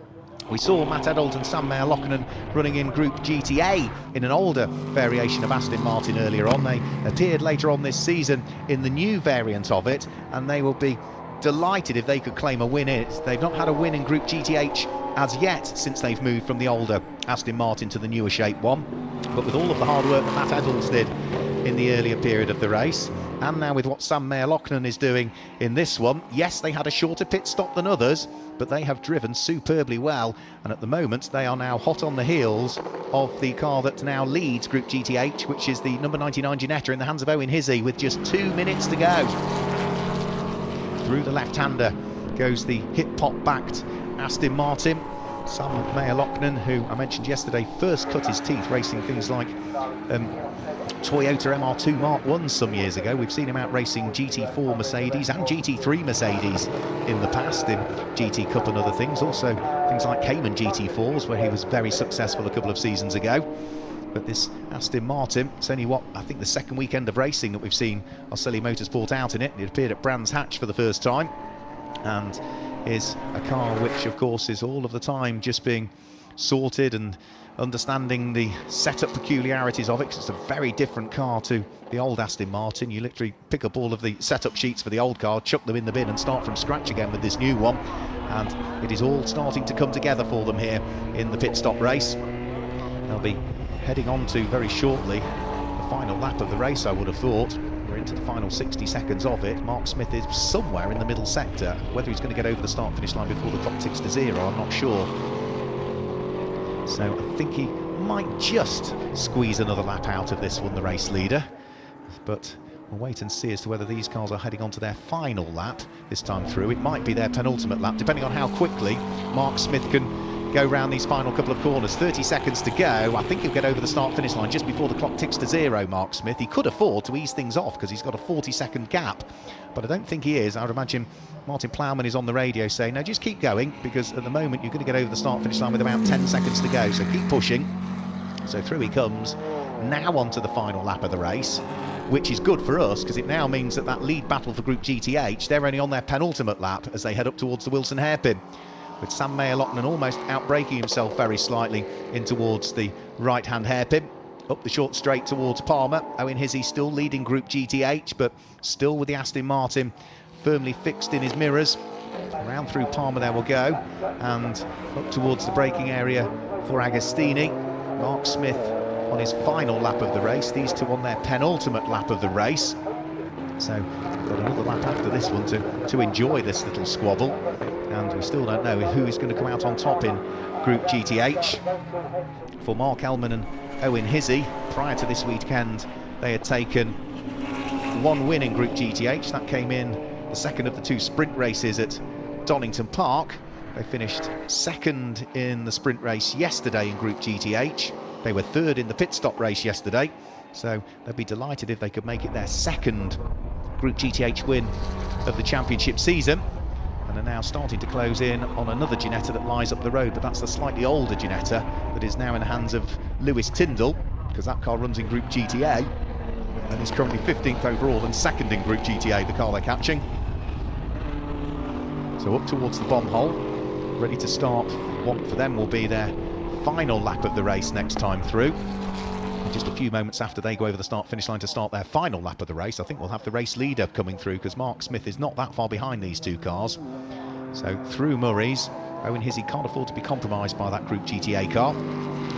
We saw Matt Eddold and Sam Mayer-Lochner running in Group GTA in an older variation of Aston Martin earlier on. They appeared later on this season in the new variant of it, and they will be delighted if they could claim a win in it. They've not had a win in Group GTH as yet since they've moved from the older Aston Martin to the newer shape one. But with all of the hard work that Matt Eddold did in the earlier period of the race, and now with what Sam Mayer-Lochner is doing in this one, yes, they had a shorter pit stop than others, but they have driven superbly well, and at the moment they are now hot on the heels of the car that now leads Group GTH, which is the number 99 Ginetta in the hands of Owen Hizzy with just 2 minutes to go. Through the left-hander goes the hip-pop-backed Aston Martin. Sam Mayer-Lochner, who I mentioned yesterday, first cut his teeth racing things like Toyota MR2 Mark 1 some years ago. We've seen him out racing GT4 Mercedes and GT3 Mercedes in the past, in GT Cup and other things. Also things like Cayman GT4s, where he was very successful a couple of seasons ago. But this Aston Martin, it's only I think the second weekend of racing that we've seen Aselli Motorsport out in it. It appeared at Brands Hatch for the first time, and is a car which of course is all of the time just being sorted and understanding the setup peculiarities of it, 'cause it's a very different car to the old Aston Martin. You literally pick up all of the setup sheets for the old car, chuck them in the bin and start from scratch again with this new one, and it is all starting to come together for them here in the pit stop race. They'll be heading on to very shortly the final lap of the race, I would have thought. We're into the final 60 seconds of it. Mark Smith is somewhere in the middle sector. Whether he's going to get over the start finish line before the clock ticks to 0, I'm not sure. So I think he might just squeeze another lap out of this one, the race leader. But we'll wait and see as to whether these cars are heading on to their final lap this time through. It might be their penultimate lap, depending on how quickly Mark Smith can go round these final couple of corners. 30 seconds to go. I think he'll get over the start finish line just before the clock ticks to 0, Mark Smith. He could afford to ease things off because he's got a 40-second gap, but I don't think he is. I would imagine Martin Plowman is on the radio saying, no, just keep going, because at the moment you're going to get over the start finish line with about 10 seconds to go, so keep pushing. So through he comes, now on to the final lap of the race, which is good for us because it now means that lead battle for Group GTH, they're only on their penultimate lap as they head up towards the Wilson hairpin, with Sam Mayer-Lochner almost outbraking himself very slightly in towards the right-hand hairpin. Up the short straight towards Palmer. Owen Hizzy still leading Group GTH, but still with the Aston Martin firmly fixed in his mirrors. Around through Palmer there will go, and up towards the braking area for Agostini. Mark Smith on his final lap of the race, these two on their penultimate lap of the race. So we've got another lap after this one to enjoy this little squabble, and we still don't know who is going to come out on top in Group GTH. For Mark Ellman and Owen Hizzy, prior to this weekend, they had taken one win in Group GTH. That came in the second of the two sprint races at Donington Park. They finished second in the sprint race yesterday in Group GTH. They were third in the pit stop race yesterday, so they'd be delighted if they could make it their second Group GTH win of the championship season, and are now starting to close in on another Ginetta that lies up the road, but that's the slightly older Ginetta that is now in the hands of Lewis Tyndall, because that car runs in Group GTA and is currently 15th overall and second in Group GTA, the car they're catching. So up towards the bomb hole, ready to start what for them will be their final lap of the race next time through. And just a few moments after they go over the start-finish line to start their final lap of the race, I think we'll have the race leader coming through, because Mark Smith is not that far behind these two cars. So through Murray's, Owen Hizzy can't afford to be compromised by that Group GTA car.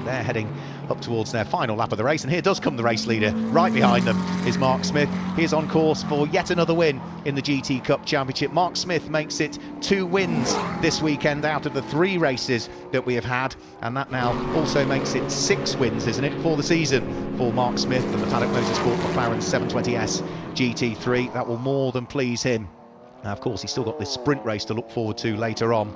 They're heading up towards their final lap of the race, and here does come the race leader. Right behind them is Mark Smith. He is on course for yet another win in the GT Cup Championship. Mark Smith makes it 2 wins this weekend out of the 3 races that we have had, and that now also makes it 6 wins, isn't it, for the season for Mark Smith and the Paddock Motorsport McLaren 720S GT3. That will more than please him. Now, of course, he's still got this sprint race to look forward to later on.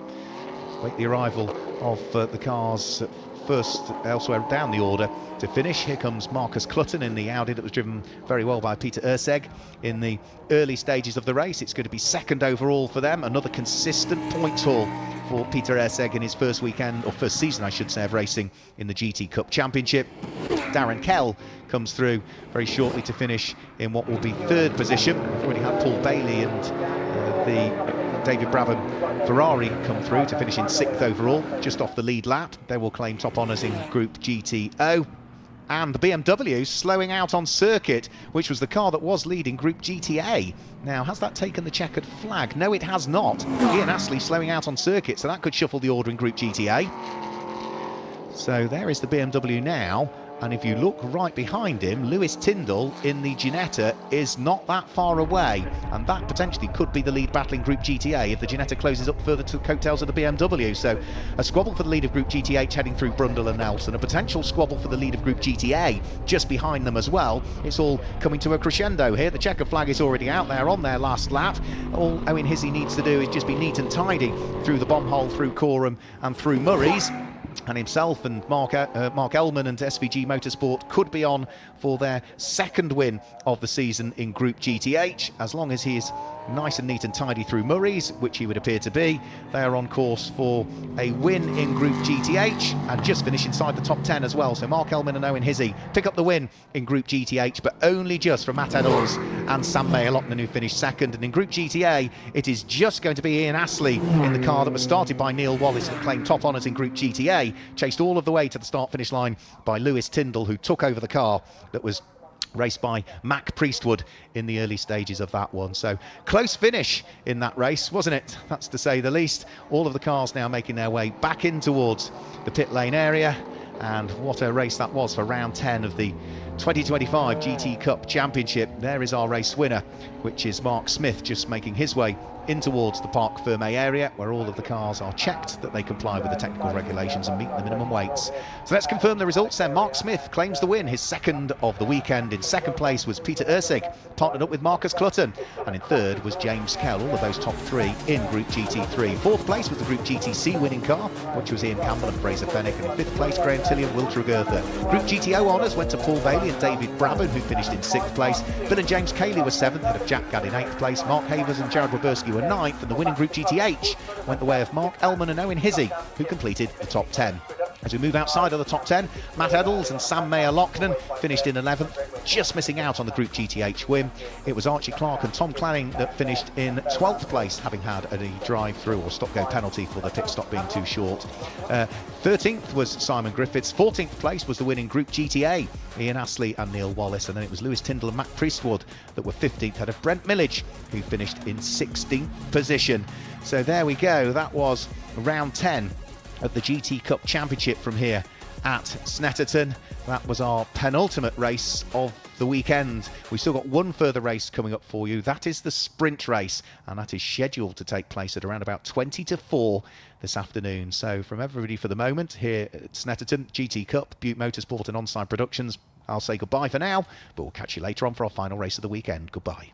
Wait the arrival of the cars first elsewhere down the order to finish. Here comes Marcus Clutton in the Audi that was driven very well by Peter Urseg in the early stages of the race. It's going to be second overall for them. Another consistent points haul for Peter Urseg in his first weekend, or first season I should say, of racing in the GT Cup Championship. Darren Kell comes through very shortly to finish in what will be 3rd position. We've already had Paul Bailey and the David Brabham Ferrari come through to finish in 6th overall, just off the lead lap. They will claim top honours in Group GTO. And the BMW slowing out on circuit, which was the car that was leading Group GTA. Now, has that taken the checkered flag? No, it has not. Ian Astley slowing out on circuit, so that could shuffle the order in Group GTA. So there is the BMW now. And if you look right behind him, Lewis Tyndall in the Ginetta is not that far away, and that potentially could be the lead battle in Group GTA if the Ginetta closes up further to the coattails of the BMW. So a squabble for the lead of Group GTH heading through Brundle and Nelson, a potential squabble for the lead of Group GTA just behind them as well. It's all coming to a crescendo here. The checker flag is already out there on their last lap. All Owen Hizzy needs to do is just be neat and tidy through the bomb hole, through Coram and through Murray's. And himself and Mark Ellman and SVG Motorsport could be on for their 2nd win of the season in Group GTH, as long as he is nice and neat and tidy through Murray's, which he would appear to be. They are on course for a win in Group GTH and just finish inside the top 10 as well. So Mark Ellman and Owen Hizzy pick up the win in Group GTH, but only just from Matt Eddles and Sam Mayer-Lochner, who finished 2nd. And in Group GTA, it is just going to be Ian Astley in the car that was started by Neil Wallace that claimed top honours in Group GTA, chased all of the way to the start-finish line by Lewis Tyndall, who took over the car that was raced by Mac Priestwood in the early stages of that one. So close finish in that race, wasn't it? That's to say the least. All of the cars now making their way back in towards the pit lane area, and what a race that was for round 10 of the 2025 GT Cup Championship. There is our race winner, which is Mark Smith, just making his way in towards the Parc Fermé area, where all of the cars are checked that they comply with the technical regulations and meet the minimum weights. So let's confirm the results then. Mark Smith claims the win, his 2nd of the weekend. In 2nd place was Peter Ursig, partnered up with Marcus Clutton, and in 3rd was James Kell. All of those top 3 in Group GT3. 4th place was the Group GTC winning car, which was Ian Campbell and Fraser Fennick, and in 5th place Graham Tilley and Will Tregurtha. Group GTO honours went to Paul Bailey and David Brabham, who finished in 6th place. Bill and James Cayley were 7th, ahead of Jack Gadd in 8th place. Mark Havers and Jared Waberski were 9th, and the winning Group GTH went the way of Mark Ellman and Owen Hizzy, who completed the top 10. As we move outside of the top 10, Matt Eddles and Sam Mayer-Lochner finished in 11th, just missing out on the Group GTH win. It was Archie Clark and Tom Clanning that finished in 12th place, having had a drive-through or stop-go penalty for the pit stop being too short. 13th was Simon Griffiths. 14th place was the winning Group GTA, Ian Astley and Neil Wallace, and then it was Lewis Tyndall and Matt Priestwood that were 15th, ahead of Brent Millage, who finished in 16th position. So there we go, that was round 10 of the GT Cup Championship from here at Snetterton. That was our penultimate race of the weekend. We've still got one further race coming up for you. That is the sprint race, and that is scheduled to take place at around about 20 to 4 this afternoon. So from everybody for the moment here at Snetterton, GT Cup, Butte Motorsport and Onside Productions, I'll say goodbye for now, but we'll catch you later on for our final race of the weekend. Goodbye.